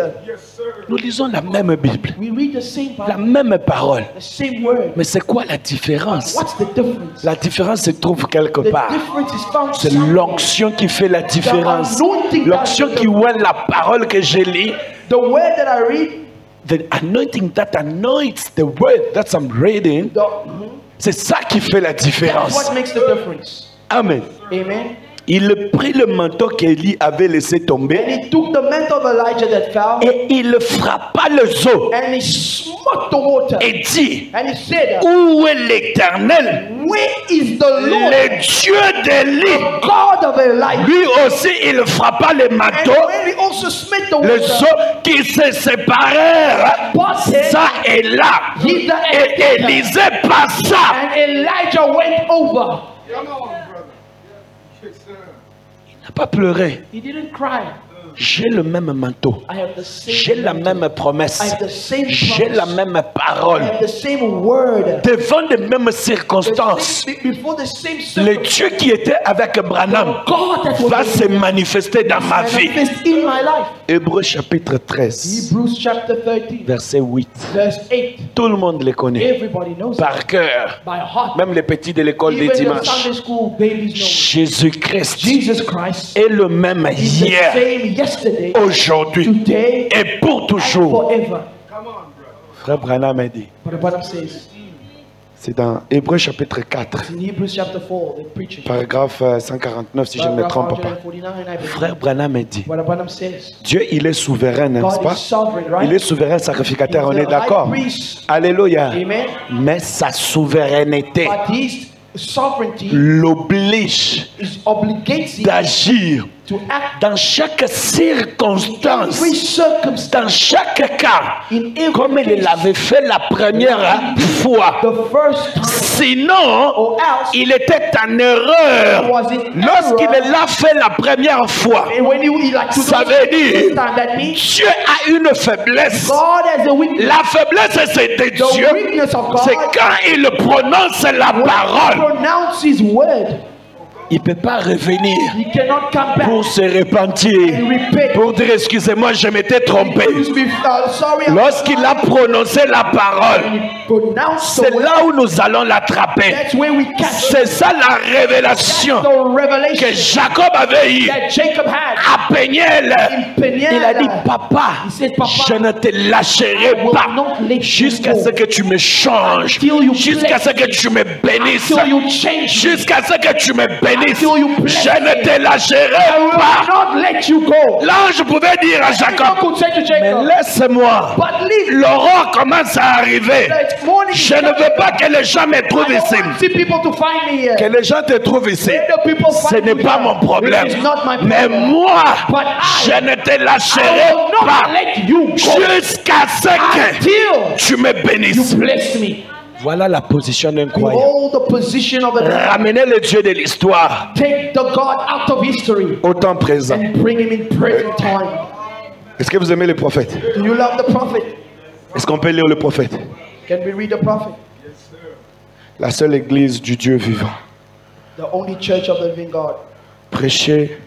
Nous lisons la même Bible,
We read the same
la
Bible,
même parole.
the same word.
Mais c'est quoi la différence?
What's the difference?
La différence se trouve quelque
The
part.
difference is found
C'est
somewhere.
l'onction qui fait la différence. L'onction qui voit la parole que je lis.
The word that I read,
The anointing that anoints the word that I'm reading. C'est ça qui fait la
that's
différence.
what makes the difference.
Amen.
Amen.
Il prit le manteau qu'Élie avait laissé
And
tomber
he took the mantle of Elijah that fell,
et il frappa les eaux
and he smote the water.
et dit,
And he said,
où est l'Éternel,
where is the Lord,
le Dieu d'Élie?
God of Elijah?
Lui aussi, il frappa les
And
manteaux,
when he also smote the
les
water,
eaux qui se séparèrent, ça et là. Et Élisée passa.
and Elijah went over.
Il n'a pas pleuré.
He didn't cry.
J'ai le même manteau.
I have the same
J'ai la
mantle.
même promesse.
I have the same
J'ai
promise.
la même
I
parole.
have the same word.
Devant les mêmes circonstances,
Before the same
le Dieu qui était avec Branham
God that
va
was
se manifester dans ma vie.
manifest in my life.
Hébreux chapitre 13,
Hebrews chapter 13,
verset 8.
verse 8.
Tout le monde le connaît
Everybody knows it
par cœur.
by heart.
Même les petits de l'école des
Even the
dimanches.
Sunday school babies know it.
Jésus-Christ
Jesus Christ
est le même
is the
hier,
same yesterday,
aujourd'hui
today,
et pour
and
toujours.
forever.
Frère Branham a dit,
But the Bible says
c'est dans Hébreux chapitre 4,
in Hebrews chapter 4, the preaching,
paragraphe 149 si je ne me
paragraph
trompe pas.
149, I believe.
Frère Branham a dit,
What the Bible says,
Dieu il est souverain, n'est-ce
God
pas?
is sovereign,
Il est
right?
souverain sacrificateur, on
He's
est
the
d'accord?
high priest.
Alléluia.
Amen.
Mais sa souveraineté
But his sovereignty
l'oblige
is obligates him
d'agir
to act
dans chaque circonstance,
every circumstance,
dans chaque cas,
in every
comme il
case,
l'avait fait la première fois.
the first time,
Sinon,
or else
il était en erreur
was in
lorsqu'il
error.
l'a fait la première fois.
And when he like to
Ça
do
veut
it
dire,
first time, that means
Dieu a une faiblesse.
God has a weakness.
La faiblesse, c'est de
The
Dieu.
weakness of God,
C'est quand il prononce la
when he
parole.
pronounces his word,
Il ne peut pas revenir
he cannot come back
pour se repentir,
and repent.
pour dire excusez-moi, je m'étais trompé.
Excuse me, sorry,
Lorsqu'il a prononcé la parole,
pronounced the
c'est
word,
là où nous allons l'attraper.
that's where we catch
C'est ça la révélation
the
que
revelation
Jacob avait eue
that Jacob had
à Péniel.
in Peniel.
Il a dit, papa,
He said, Papa,
je ne te lâcherai
I will
pas
not let you
jusqu'à
go.
ce que tu me changes,
Until you
jusqu'à ce
bless
que tu me bénisses,
Until you change me.
jusqu'à ce que tu me bénisses.
Until you bless
Je ne te
I
lâcherai
will
pas.
not let you go.
L'ange pouvait dire à
Jacob
Jacob,
could say to
mais
Jacob,
laisse-moi,
but leave.
l'aurore commence à arriver.
It's morning.
Je ne veux pas que les gens me trouvent
I don't
ici.
want see people to find me here.
Que les gens te trouvent ici,
Let the people
ce
find
n'est
me
pas
here.
mon problème.
It is not my
Mais
problem.
moi,
But I
je ne te
I
lâcherai
will not
pas
let you go
jusqu'à ce que
until
tu me bénisses.
you bless me.
Voilà la position d'un croyant.
Behold the position of a
Ramenez le Dieu de l'histoire
take the God out of history
au temps présent.
and bring him in present time.
Est-ce que vous aimez les prophètes?
Do you love the prophet?
Est-ce qu'on peut lire le prophète?
Can we read the prophet?
La seule église du Dieu vivant.
The only church of the living God.
Prêché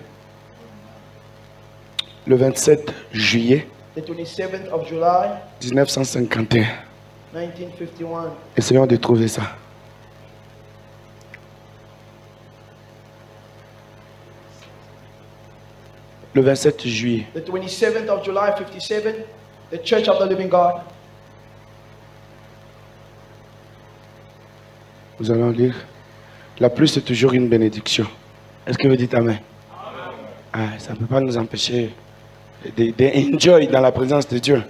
le 27 juillet
The 27th of July,
1951.
1951.
Essayons de trouver ça. le 27 juillet.
The 27th of July, 57, the Church of the Living God.
Nous allons lire. La pluie, c'est toujours une bénédiction. Est-ce que vous dites Amen? Ah, ça ne peut pas nous empêcher d'enjoy dans la présence de Dieu.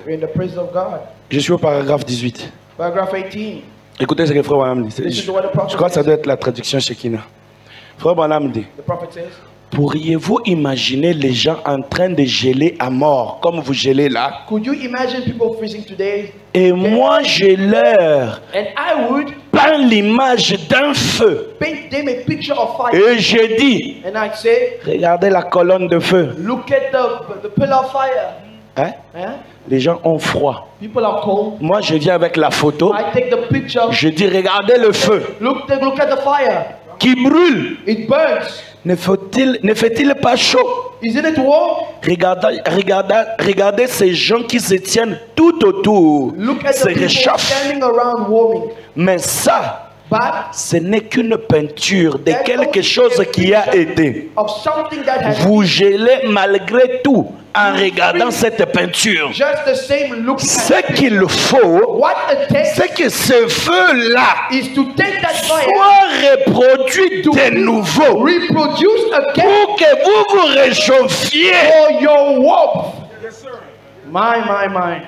We're in the presence of God.
Je suis au paragraphe 18.
Paragraph 18.
Écoutez ce que Frère Branham dit. Je crois que ça doit être la traduction Shekinah. Frère Branham dit,
The prophet says,
pourriez-vous imaginer les gens en train de geler à mort, comme vous gelez là?
could you imagine people freezing today?
Et moi, je leur
And I would
peins l'image d'un feu.
paint them a picture of fire.
Et je dis,
And I say,
regardez la colonne de feu.
look at the pillar of fire.
Hein?
Huh?
Les gens ont froid.
People are cold.
Moi, je viens avec la photo.
I take the picture.
Je dis, regardez le feu
Look at the fire.
qui brûle.
It burns.
Ne fait-il pas chaud?
Isn't it warm?
Regardez ces gens qui se tiennent tout autour.
Look at
Se
the people
réchauffent.
standing around warming.
Mais ça,
But
ce n'est qu'une peinture de
that's
quelque
only
chose
a
qui a
picture
été.
of something that has
Vous gelez malgré tout en regardant cette peinture.
just the same looking
Ce
at it.
qu'il faut,
What it takes
c'est que ce feu-là
is to take that fire,
soit reproduit de nouveau
reproduce again
pour que vous vous réchauffiez.
for your warmth. My.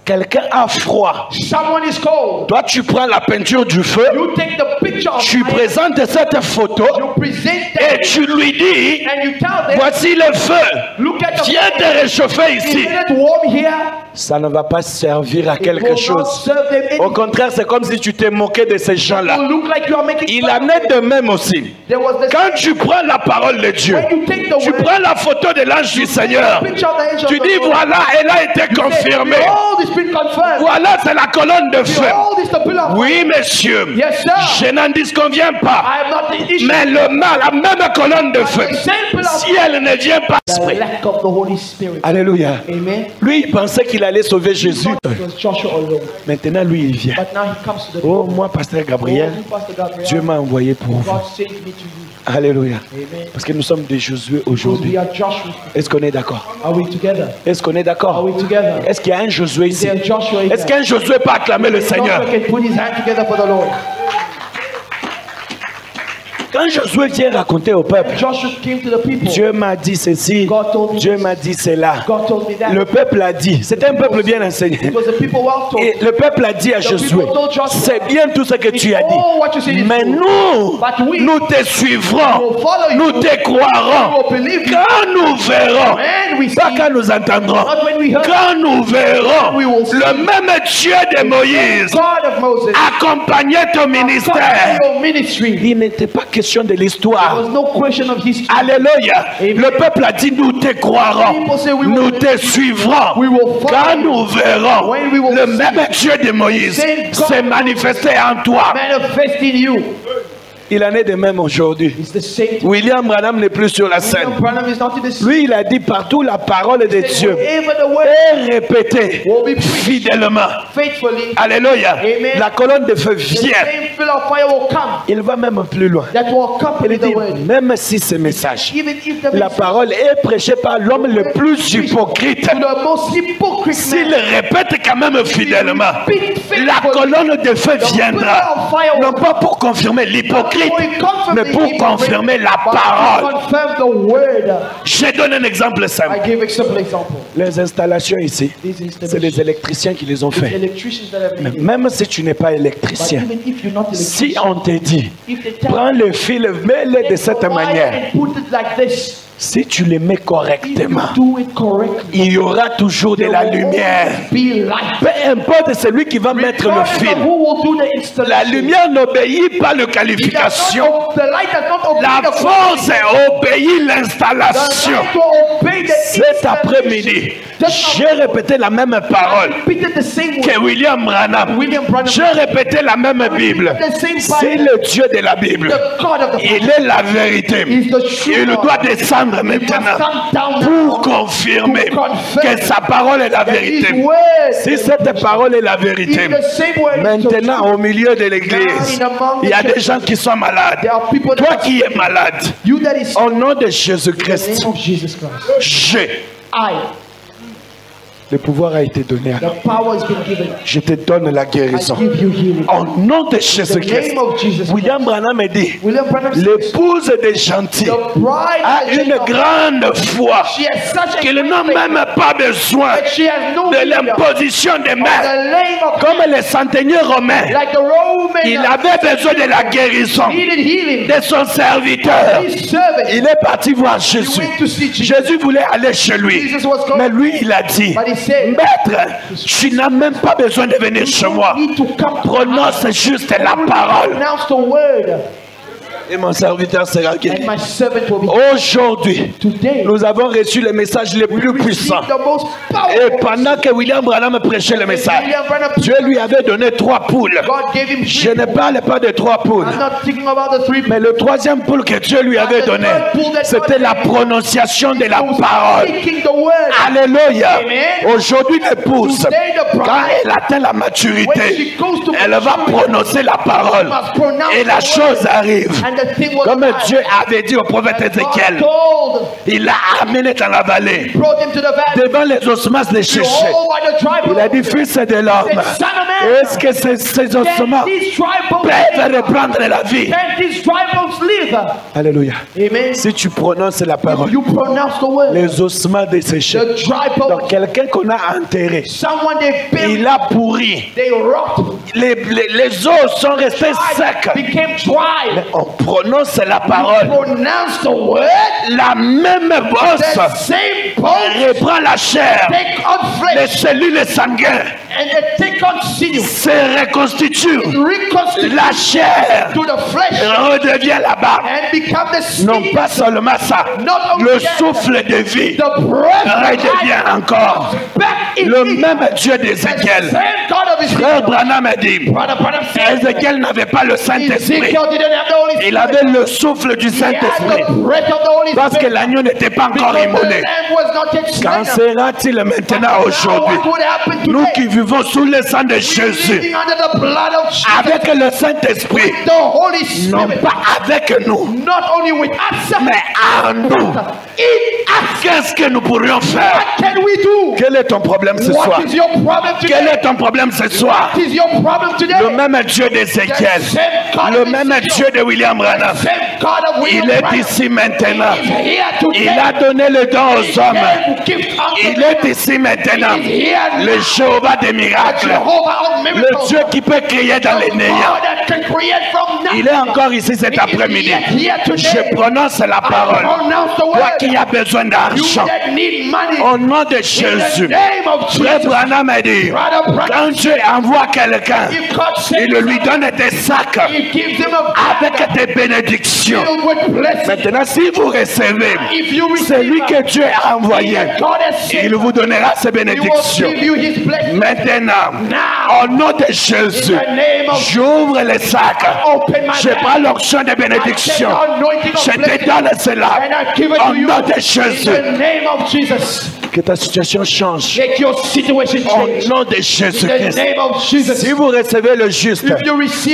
Quelqu'un a froid.
Someone is cold.
Toi, tu prends la peinture du feu,
You take the picture of
tu
fire,
présentes cette photo
you present
et
them,
tu lui dis,
and you tell them,
voici le feu.
look at the
Viens te
fire.
réchauffer ici.
Isn't it warm here?
Ça ne va pas servir à
It
quelque
will not
chose.
serve them
Au
anything.
contraire, c'est comme si tu t'es moqué de ces
It
gens-là.
will look like you are making
Il
fun
en
of
est
them.
de même aussi.
There was the
Quand tu prends la parole de Dieu,
when you take the
tu
word,
prends la photo de l'ange du Seigneur,
picture of the angel
tu
of the
dis
Lord,
voilà, elle a été
say,
confirmée.
behold, it's been confirmed.
Voilà, c'est la colonne de feu.
Behold, it's the pillar of
Oui,
fire.
monsieur.
Yes, sir.
Je n'en disconviens pas.
I am not the issue.
Mais le mal, la même colonne de feu,
The same pillar of
si elle ne vient pas,
the lack of the Holy Spirit.
alléluia.
Amen.
Lui, il pensait qu'il allait sauver Jésus.
It was Joshua alone.
Maintenant, lui, il vient.
But now he comes to the
Oh,
people.
moi, pasteur
Oh,
Gabriel,
you, Pastor Gabriel,
Dieu m'a envoyé pour vous.
God sent me to you.
Alléluia.
Amen.
Parce que nous sommes des Josué
Because
aujourd'hui.
we are Joshua.
Est-ce qu'on est d'accord?
Are we together?
Est-ce qu'on est
Are
d'accord?
we together?
Est-ce qu'il y a un Josué
Is
ici?
there Joshua here?
Est-ce qu'un Josué peut acclamer le Seigneur?
Joshua can put his hand together for the Lord.
Quand Josué vient raconter au peuple,
Joshua came to the people.
Dieu m'a dit ceci,
God told me
Dieu
this.
m'a dit cela.
God told me that.
Le peuple a dit, c'était un peuple bien enseigné.
Because the people were told.
Et le peuple a dit à Josué, c'est bien tout ce que tu as
Oh, what you said
dit,
is
mais
true.
nous,
But we
nous te suivrons,
will follow you.
nous te croirons,
We will believe you.
quand nous verrons,
When we
pas
see,
quand nous entendrons,
not when we heard,
quand nous verrons,
We will see.
le même Dieu de Moïse
God of Moses,
accompagner ton ministère.
your ministry.
Il n'était pas question de
There
l'histoire.
was no question of history.
Alléluia.
Amen.
Le peuple a dit, nous te croirons,
People say we will
nous te suivrons.
We will follow
Quand
you.
nous verrons,
When we will
le
see.
même Dieu de Moïse
Same God.
s'est manifesté en toi.
Manifest in you.
Il en est de même aujourd'hui.
It's the same.
William Branham n'est plus sur la scène.
William Branham is not in the
Lui, il a dit partout la parole de Dieu
Wherever the word
est répétée
will be preached
fidèlement.
faithfully,
Alléluia.
Amen.
La colonne de feu
the
vient.
same pillar of fire will come.
Il va même plus loin.
That will
Il
accompany
dit,
the word.
même si ce message,
Even if the
la
message
parole est prêchée par l'homme le plus hypocrite,
to the most hypocrite
s'il
man,
répète quand même fidèlement,
repeat
la
faithfully,
colonne de feu
the
viendra.
pillar of fire will
Non pas pour confirmer l'hypocrite, mais pour confirmer la
but
parole.
to confirm the word.
Je donne un exemple
I
simple.
give a simple example.
Les installations ici,
These
c'est
installations,
les électriciens qui les ont
the
fait.
electricians that have made it.
Même si tu n'es pas
But
électricien,
even if you're not
si
electrician,
on te dit,
if they tell
prends le fil, mets-le de cette manière,
and put it like this,
si tu le mets
if you
correctement,
do it correctly,
il y aura toujours de la
there will
lumière.
always be light.
Peu importe celui qui va mettre le
Regardless
fil.
of who will do the
La
installation.
lumière n'obéit pas aux qualifications.
The light does not obey
La
the
force obéit
The
l'installation.
light will obey
Cet après-midi, j'ai répété la même parole que William Branham. J'ai répété la même Bible. C'est le Dieu de la Bible. Il est la vérité. Il doit descendre maintenant pour confirmer que sa parole est la vérité. Si cette parole est la vérité, maintenant au milieu de l'église, il y a des gens qui sont malades. Toi qui es malade, au nom de Jésus-Christ, le pouvoir a été donné à nous. Je te donne la guérison. Au nom de Jésus-Christ. William Branham dit, l'épouse des gentils a une grande foi qu'il n'a même pas besoin de l'imposition des mains. Comme les centeniers romains, il avait besoin de la guérison de son serviteur. Il est parti voir Jésus. Jésus voulait aller chez lui. Mais lui, il a dit, maître, tu n'as même pas besoin de venir chez moi. Prononce juste la parole. Et mon serviteur sera guéri. Aujourd'hui, nous avons reçu le message le plus puissant. Et pendant que William Branham prêchait le message, Dieu lui avait donné 3 poules. Je ne parle pas de 3 poules. Mais le 3e poule que Dieu lui avait donné, c'était la prononciation de la parole. Alléluia. Aujourd'hui, l'épouse, quand elle atteint la maturité, elle va prononcer la parole. Et la chose arrive. Comme Dieu avait dit au prophète Ézéchiel, il l'a amené dans la vallée, devant les ossements desséchés. Il a dit, fils de l'homme, est-ce que ces ossements peuvent reprendre la vie? Alléluia. Si tu prononces la parole, les ossements desséchés, donc quelqu'un qu'on a enterré, il a pourri, les os sont restés secs. Mais on prononce la parole, la même os reprend la chair, les cellules sanguines se reconstituent, la chair redevient là-bas. Non pas seulement ça, le souffle de vie redevient encore. Le même Dieu d'Ézéchiel. Frère Branham a dit, Ézéchiel n'avait pas le Saint-Esprit, il avait le souffle du Saint-Esprit, parce que l'agneau n'était pas encore immolé. Qu'en sera-t-il maintenant aujourd'hui, nous qui vivons sous le sang de Jésus, avec le Saint-Esprit, non pas avec nous, mais en nous? Qu'est-ce que nous pourrions faire? Quel est ton problème ce soir? Quel est ton problème ce soir? Le même Dieu d'Ézéchiel, le même Dieu de William Branham, il est ici maintenant. Il a donné le don aux hommes. Il est ici maintenant. Le Jéhovah des miracles, le Dieu qui peut créer dans les néants. Il est encore ici cet après-midi. Je prononce la parole. Toi qui as besoin d'argent, au nom de Jésus, Frère Branham a dit, quand Dieu envoie quelqu'un, il lui donne des sacs avec des bénédictions. Maintenant, si vous recevez celui que Dieu a envoyé, il vous donnera ces bénédictions. Maintenant, au nom de Jésus, j'ouvre les sacs. Je prends l'onction de bénédiction. Je te donne cela. Au nom de Jésus. Que ta situation change. Au nom de Jésus-Christ. Si vous recevez le juste,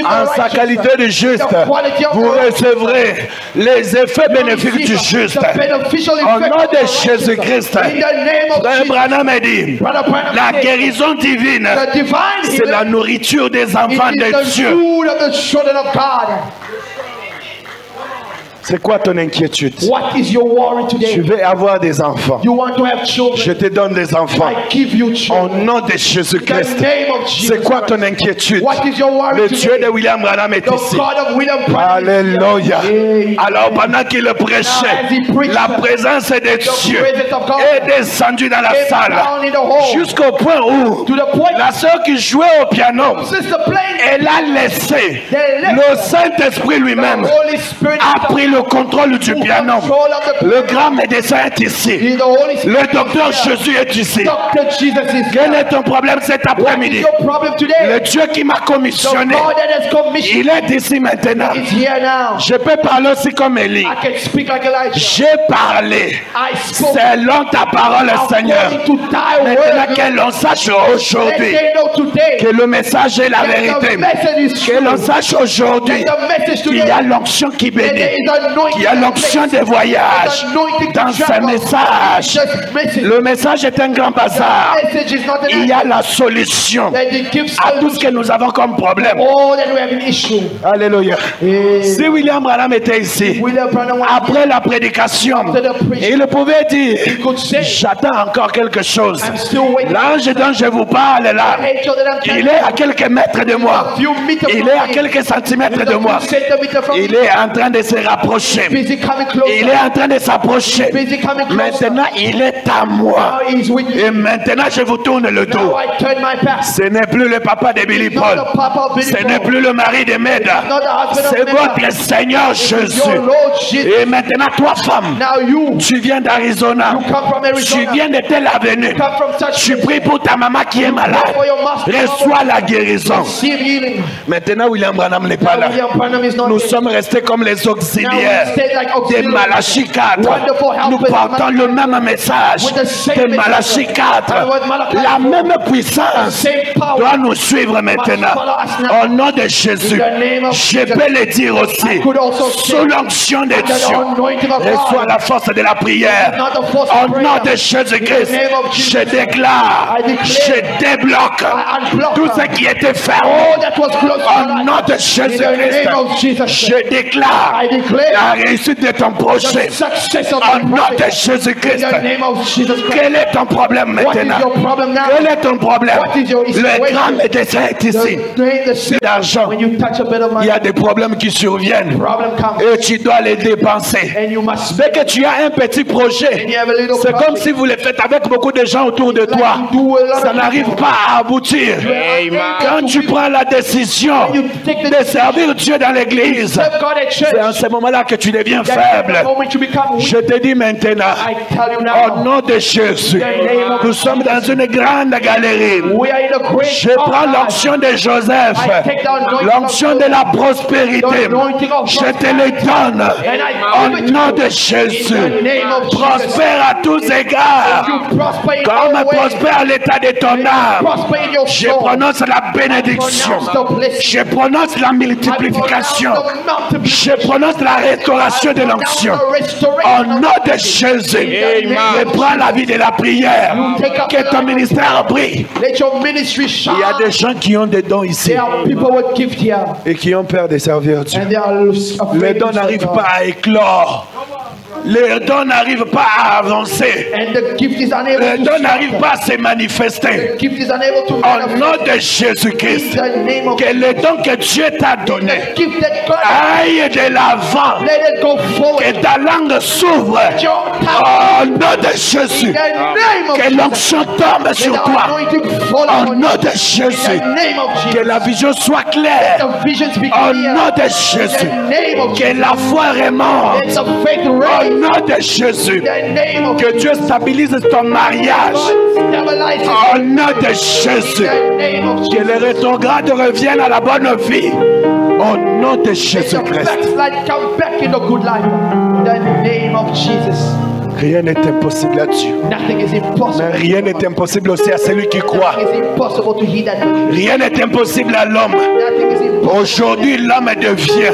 en sa qualité de juste, vous recevrez les effets bénéfiques du juste. Au nom de Jésus-Christ. Frère Branham a dit, la guérison divine, c'est la nourriture des enfants de Dieu. C'est quoi ton inquiétude? Tu veux avoir des enfants. Je te donne des enfants. Au nom de Jésus-Christ. C'est quoi ton inquiétude? Le Dieu de William Branham est ici. Alléluia. Alors pendant qu'il prêchait, la présence de Dieu est descendue dans la salle. Jusqu'au point où la sœur qui jouait au piano, elle a laissé le Saint-Esprit lui-même a pris le le contrôle du piano. Le grand médecin est ici. Le docteur Jésus est ici. Quel est ton problème cet après-midi? Le Dieu qui m'a commissionné, il est ici maintenant. Je peux parler aussi comme Élie. J'ai parlé selon ta parole, Seigneur. Maintenant que l'on sache aujourd'hui que le message est la vérité. Que l'on sache aujourd'hui qu'il y a l'onction qui bénit. Qu'il y a l'onction des voyages dans ce message. Le message est un grand bazar. Il y a la solution à tout ce que nous avons comme problème. Alléluia. Si William Branham était ici, après la prédication, il pouvait dire, j'attends encore quelque chose. L'ange dont je vous parle là, il est à quelques mètres de moi. Il est à quelques centimètres de moi. Il est en train de se rapprocher. Il est en train de s'approcher. Maintenant, il est à moi. Et maintenant, je vous tourne le dos. Ce n'est plus le papa de Billy Paul. Ce n'est plus le mari de Meda. C'est votre Seigneur Jésus. Et maintenant, toi, femme, tu viens d'Arizona. Tu viens de Tel Avenue. Tu pries pour ta maman qui est malade. Reçois la guérison. Maintenant, William Branham n'est pas là. Nous sommes restés comme les auxiliaires de Malachie 4. Nous portons le même message de Malachie 4. La même puissance doit nous suivre maintenant. Au nom de Jésus, je peux le dire aussi. Sous l'onction de Dieu, reçois la force de la prière. Au nom de Jésus-Christ, je déclare, je débloque tout ce qui était fermé. Au nom de Jésus-Christ, je déclare la réussite de ton projet. Au nom de Jésus-Christ, quel est ton problème maintenant? Quel est ton problème? Le grand médecin est ici. L'argent, il y a des problèmes qui surviennent et tu dois les dépenser. Dès que tu as un petit projet, c'est comme si vous le faites avec beaucoup de gens autour de toi. Ça n'arrive pas à aboutir. Quand tu prends la décision de servir Dieu dans l'église, c'est en ce moment-là que tu deviens faible. Je te dis maintenant, au nom de Jésus, nous sommes dans une grande galerie. Je prends l'onction de Joseph, l'onction de la prospérité. Je te le donne au nom de Jésus. Prospère à tous égards, comme prospère l'état de ton âme. Je prononce la bénédiction. Je prononce la multiplication. Je prononce la restauration de l'onction. Au nom de Jésus, je prends la vie de la prière. Que ton ministère brille. Il y a des gens qui ont des dons ici et qui ont peur de servir Dieu. Les dons n'arrivent pas à éclore. Les dons n'arrivent pas à avancer. Les dons n'arrivent pas à se manifester. Au nom de Jésus-Christ, que les dons que Dieu t'a donnés aillent de l'avant. Que ta langue s'ouvre. Au nom de Jésus, que l'onction tombe sur toi. Au nom de Jésus, que la vision soit claire. Au nom de Jésus, que la foi remonte. Au nom de Jésus, que Dieu stabilise ton mariage. Au nom de Jésus, que les rétrogrades reviennent à la bonne vie. Au nom de Jésus-Christ. Rien n'est impossible à Dieu. Mais rien n'est impossible aussi à celui qui croit. Rien n'est impossible à l'homme. Aujourd'hui, l'homme devient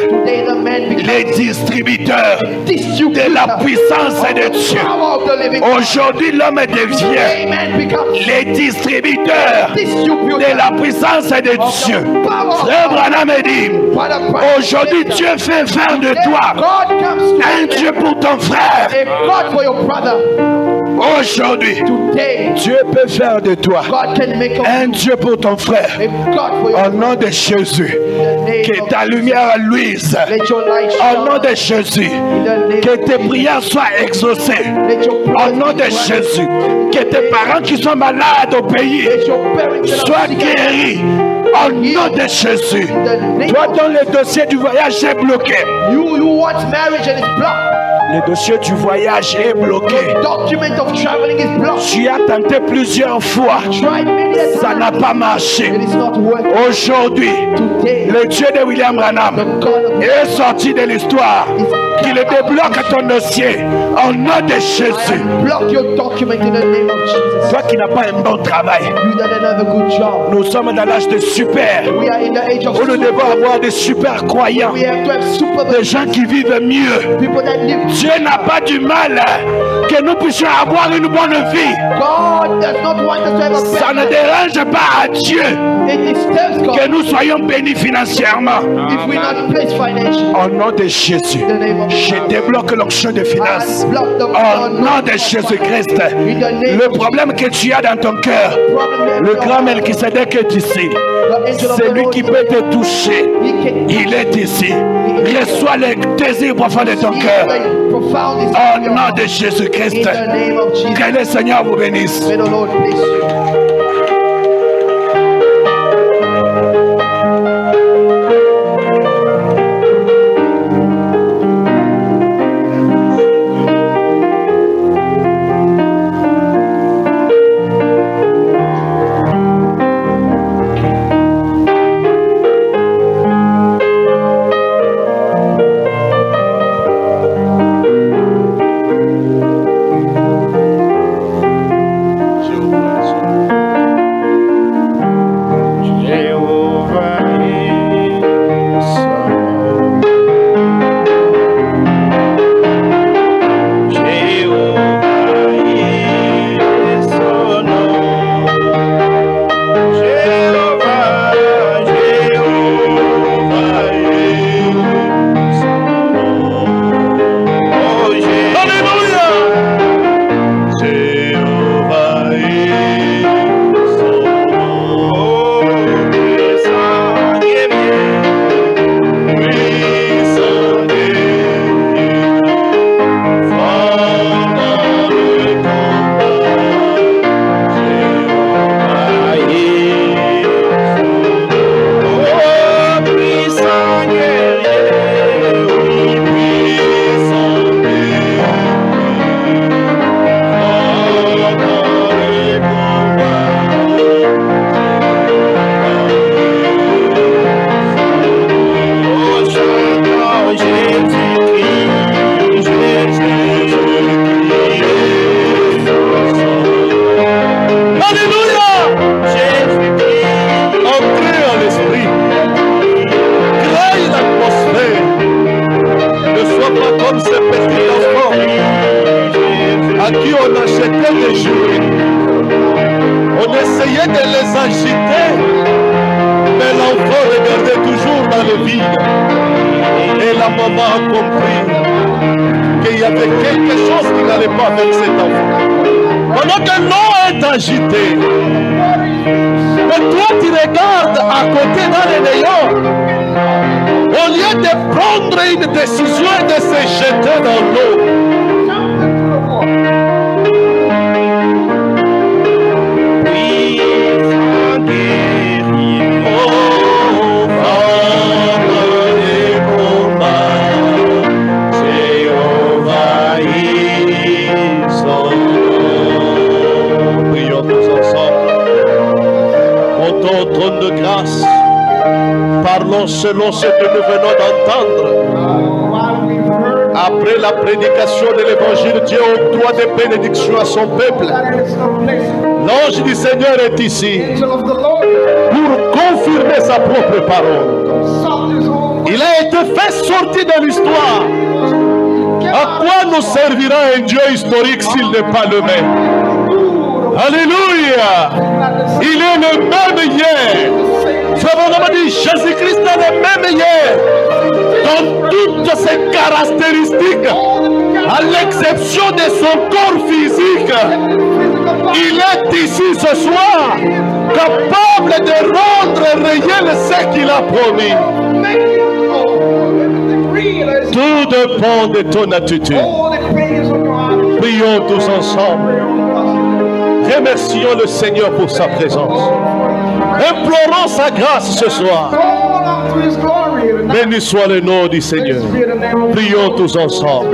les distributeurs de la puissance de Dieu. Aujourd'hui, l'homme devient les distributeurs de la puissance de Dieu. Frère Branham dit, aujourd'hui, Dieu fait faire de toi un Dieu pour ton frère. Aujourd'hui, Dieu peut faire de toi un Dieu pour ton frère. Au nom de Jésus, que ta lumière luise. Au nom de Jésus, que tes prières soient exaucées. Au nom de Jésus, que tes parents qui sont malades au pays soient guéris. Au nom de Jésus. Toi dont le dossier du voyage est bloqué.
You want marriage and it's blocked.
Le dossier du voyage est bloqué.
Document of traveling is blocked.
Tu as tenté plusieurs fois. Ça n'a pas marché. Aujourd'hui, le Dieu de William Branham est sorti de l'histoire. Qu'il débloque ton dossier au nom de Jésus. Toi qui n'as pas un bon travail, nous sommes dans l'âge de super. Où nous devons avoir des super croyants, des gens qui vivent mieux. Dieu n'a pas du mal que nous puissions avoir une bonne vie. Ça ne dérange pas à Dieu que nous soyons bénis financièrement. Au nom de Jésus, je débloque l'onction de finances. Au nom de Jésus-Christ. Le problème que tu as dans ton cœur, le grand Melchisedec est ici. Celui qui peut te toucher, il est ici. Reçois le désir profond de ton cœur. Au nom de Jésus-Christ. Que le Seigneur vous bénisse.
Selon ce que nous venons d'entendre, après la prédication de l'évangile, Dieu octroie des bénédictions à son peuple. L'ange du Seigneur est ici pour confirmer sa propre parole. Il a été fait sortir de l'histoire. À quoi nous servira un Dieu historique s'il n'est pas le même? Alléluia! Il est le même hier. Jésus-Christ est le même hier. Dans toutes ses caractéristiques, à l'exception de son corps physique, il est ici ce soir, capable de rendre réel ce qu'il a promis. Tout dépend de ton attitude. Prions tous ensemble. Remercions le Seigneur pour sa présence. Implorons sa grâce ce soir. Béni soit le nom du Seigneur. Prions tous ensemble.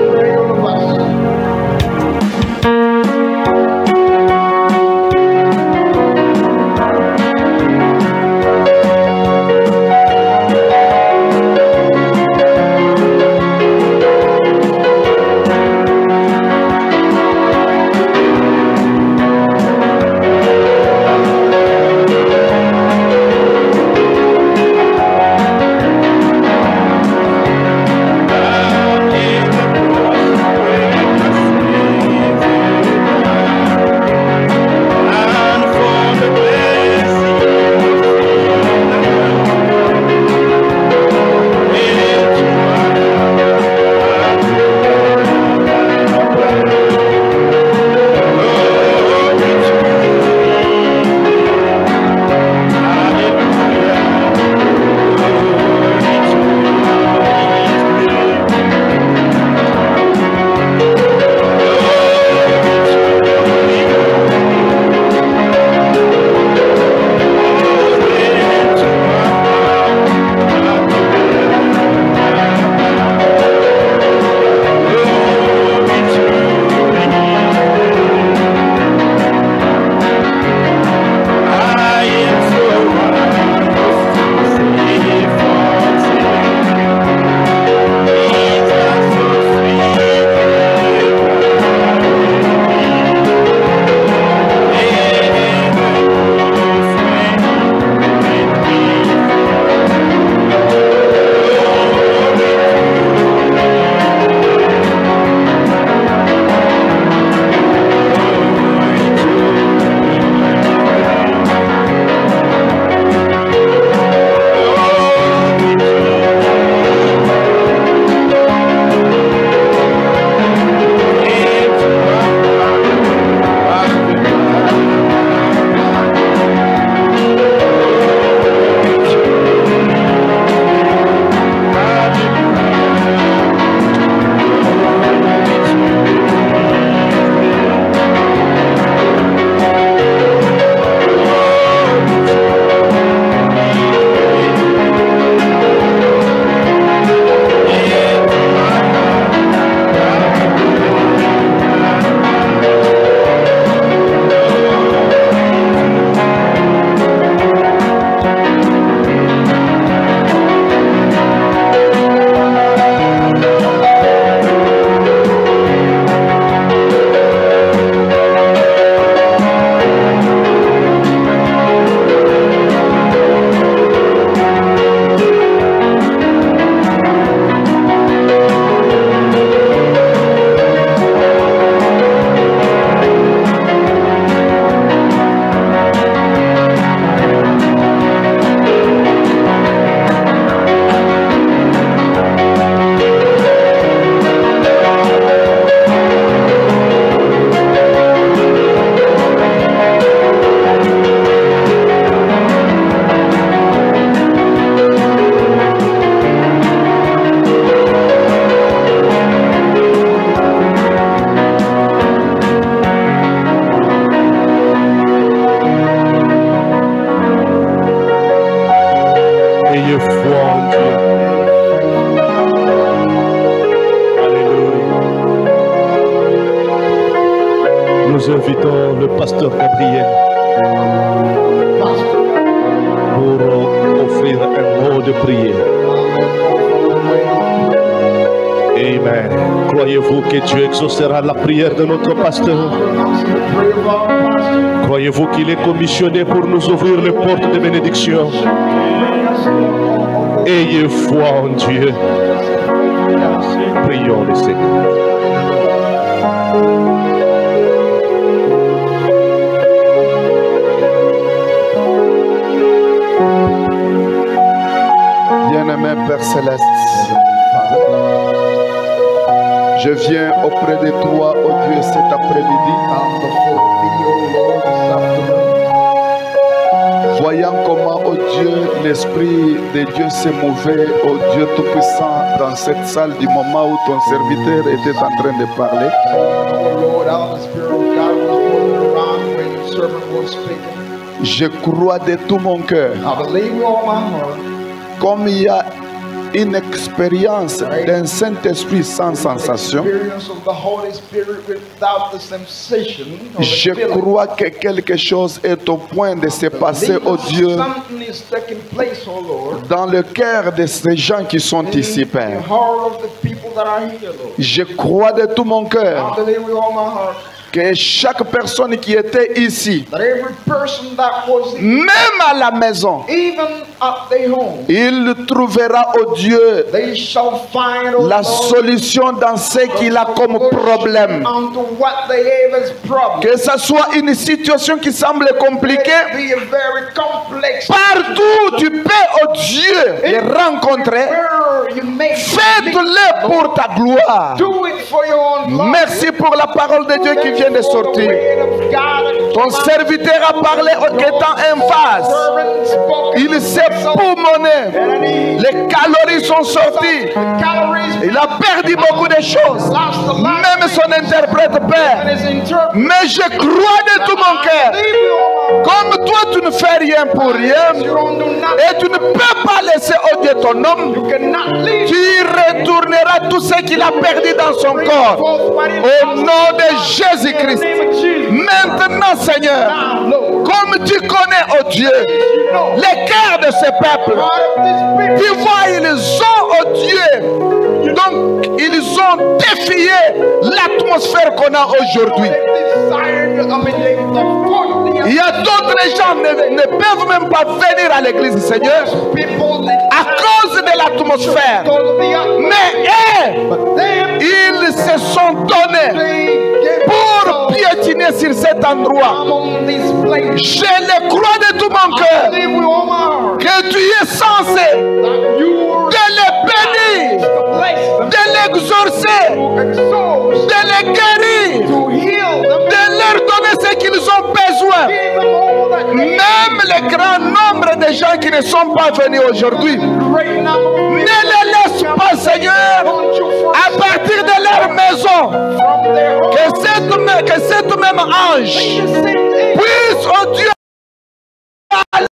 nous invitons le pasteur Gabriel pour offrir un mot de prière. Amen. Croyez-vous que Dieu exaucera la prière de notre pasteur? Croyez-vous qu'il est commissionné pour nous ouvrir les portes de bénédiction? Ayez foi en Dieu. Prions le Seigneur.
Bien-aimé Père Céleste, je viens auprès de toi, oh Dieu, cet après-midi, voyant comment, oh Dieu, l'Esprit de Dieu s'est mouvé, oh Dieu Tout-Puissant, dans cette salle du moment où ton serviteur était en train de parler.
Je crois de tout mon cœur.
I believe with all my heart.
Comme il y a une expérience d'un Saint-Esprit sans sensation,
Experience of the Holy Spirit without the sensation or the
je
feeling.
crois que quelque chose est au point de se passer, oh Dieu,
Something is taking place, oh Lord.
dans le cœur de ces gens qui sont ici,
The
Père.
heart of the people that are here, Lord.
Je crois de tout mon cœur
I believe with all my heart
que chaque personne qui était ici,
that every person that was
même à la maison,
even at their home,
il trouvera, oh Dieu,
they shall find, oh
la
Lord,
solution dans ce qu'il a comme problème.
unto what they have as problem.
Que ce soit une situation qui semble compliquée,
Be a very complex.
partout tu peux, oh Dieu, les rencontrer.
Where you make
Faites-le pour ta gloire.
do it for your own glory.
Merci pour la parole de Dieu qui vient de sortir. Ton serviteur a parlé en étant un vase. Il s'est poumonné. Les calories sont sorties. Il a perdu beaucoup de choses. Même son interprète perd. Mais je crois de tout mon cœur. Comme toi, tu ne fais rien pour rien. Et tu ne peux pas laisser odier ton homme. Tu retourneras tout ce qu'il a perdu dans son corps. Au nom de Jésus-Christ. Maintenant, Seigneur, comme tu connais, oh Dieu, les cœurs de ce peuple, tu vois, ils ont, oh Dieu, donc ils ont défié l'atmosphère qu'on a aujourd'hui. Il y a d'autres gens qui ne peuvent même pas venir à l'église, Seigneur, à cause de l'atmosphère. Mais ils se sont donnés pour piétiner sur cet endroit. Je le crois de tout mon cœur que tu es censé de les bénir, de l'exorcer, de les guérir, de leur donner ce qu'ils ont besoin. Même le grand nombre de gens qui ne sont pas venus aujourd'hui, ne les laisse pas, Seigneur, à partir de leur maison. Que cet même ange puisse, oh Dieu, aller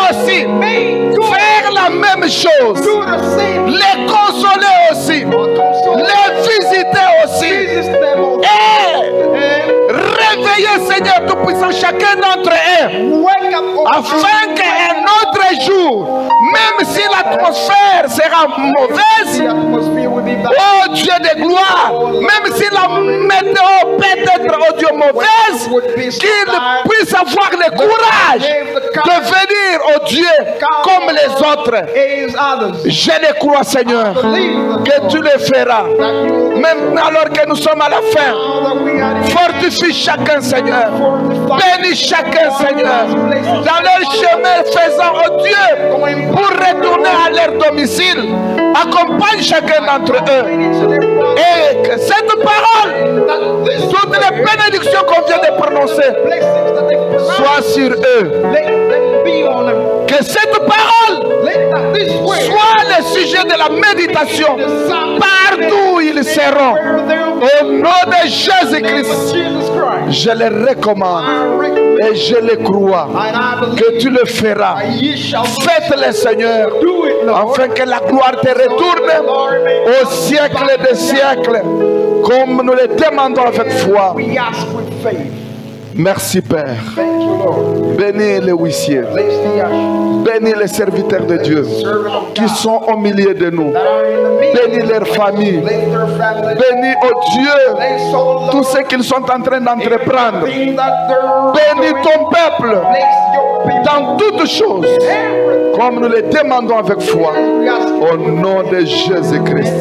aussi faire la même chose, les consoler aussi, les visiter aussi, et réveiller, Seigneur Tout-Puissant, chacun d'entre eux, afin qu'un autre jour, même si l'atmosphère sera mauvaise, oh Dieu de gloire, même si la météo peut être, oh Dieu, mauvaise, qu'il puisse avoir le courage de venir, oh Dieu, comme les autres. Je le crois, Seigneur, que tu le feras. Maintenant, alors que nous sommes à la fin, fortifie chacun, Seigneur. Bénis chacun, Seigneur. Dans leur chemin faisant, oh Dieu, pour retourner à leur domicile, accompagne chacun d'entre eux. Et que cette parole, toutes les bénédictions qu'on vient de prononcer, soient sur eux. Que cette parole soit le sujet de la méditation partout où ils seront. Au nom de Jésus-Christ, je les recommande et je les crois que tu le feras. Faites-le, Seigneur, afin que la gloire te retourne au siècle des siècles, comme nous le demandons avec foi. Merci, Père. Bénis les huissiers. Bénis les serviteurs de Dieu qui sont au milieu de nous. Bénis leurs familles. Bénis, oh Dieu, tout ce qu'ils sont en train d'entreprendre. Bénis ton peuple dans toutes choses, comme nous le demandons avec foi. Au nom de Jésus-Christ.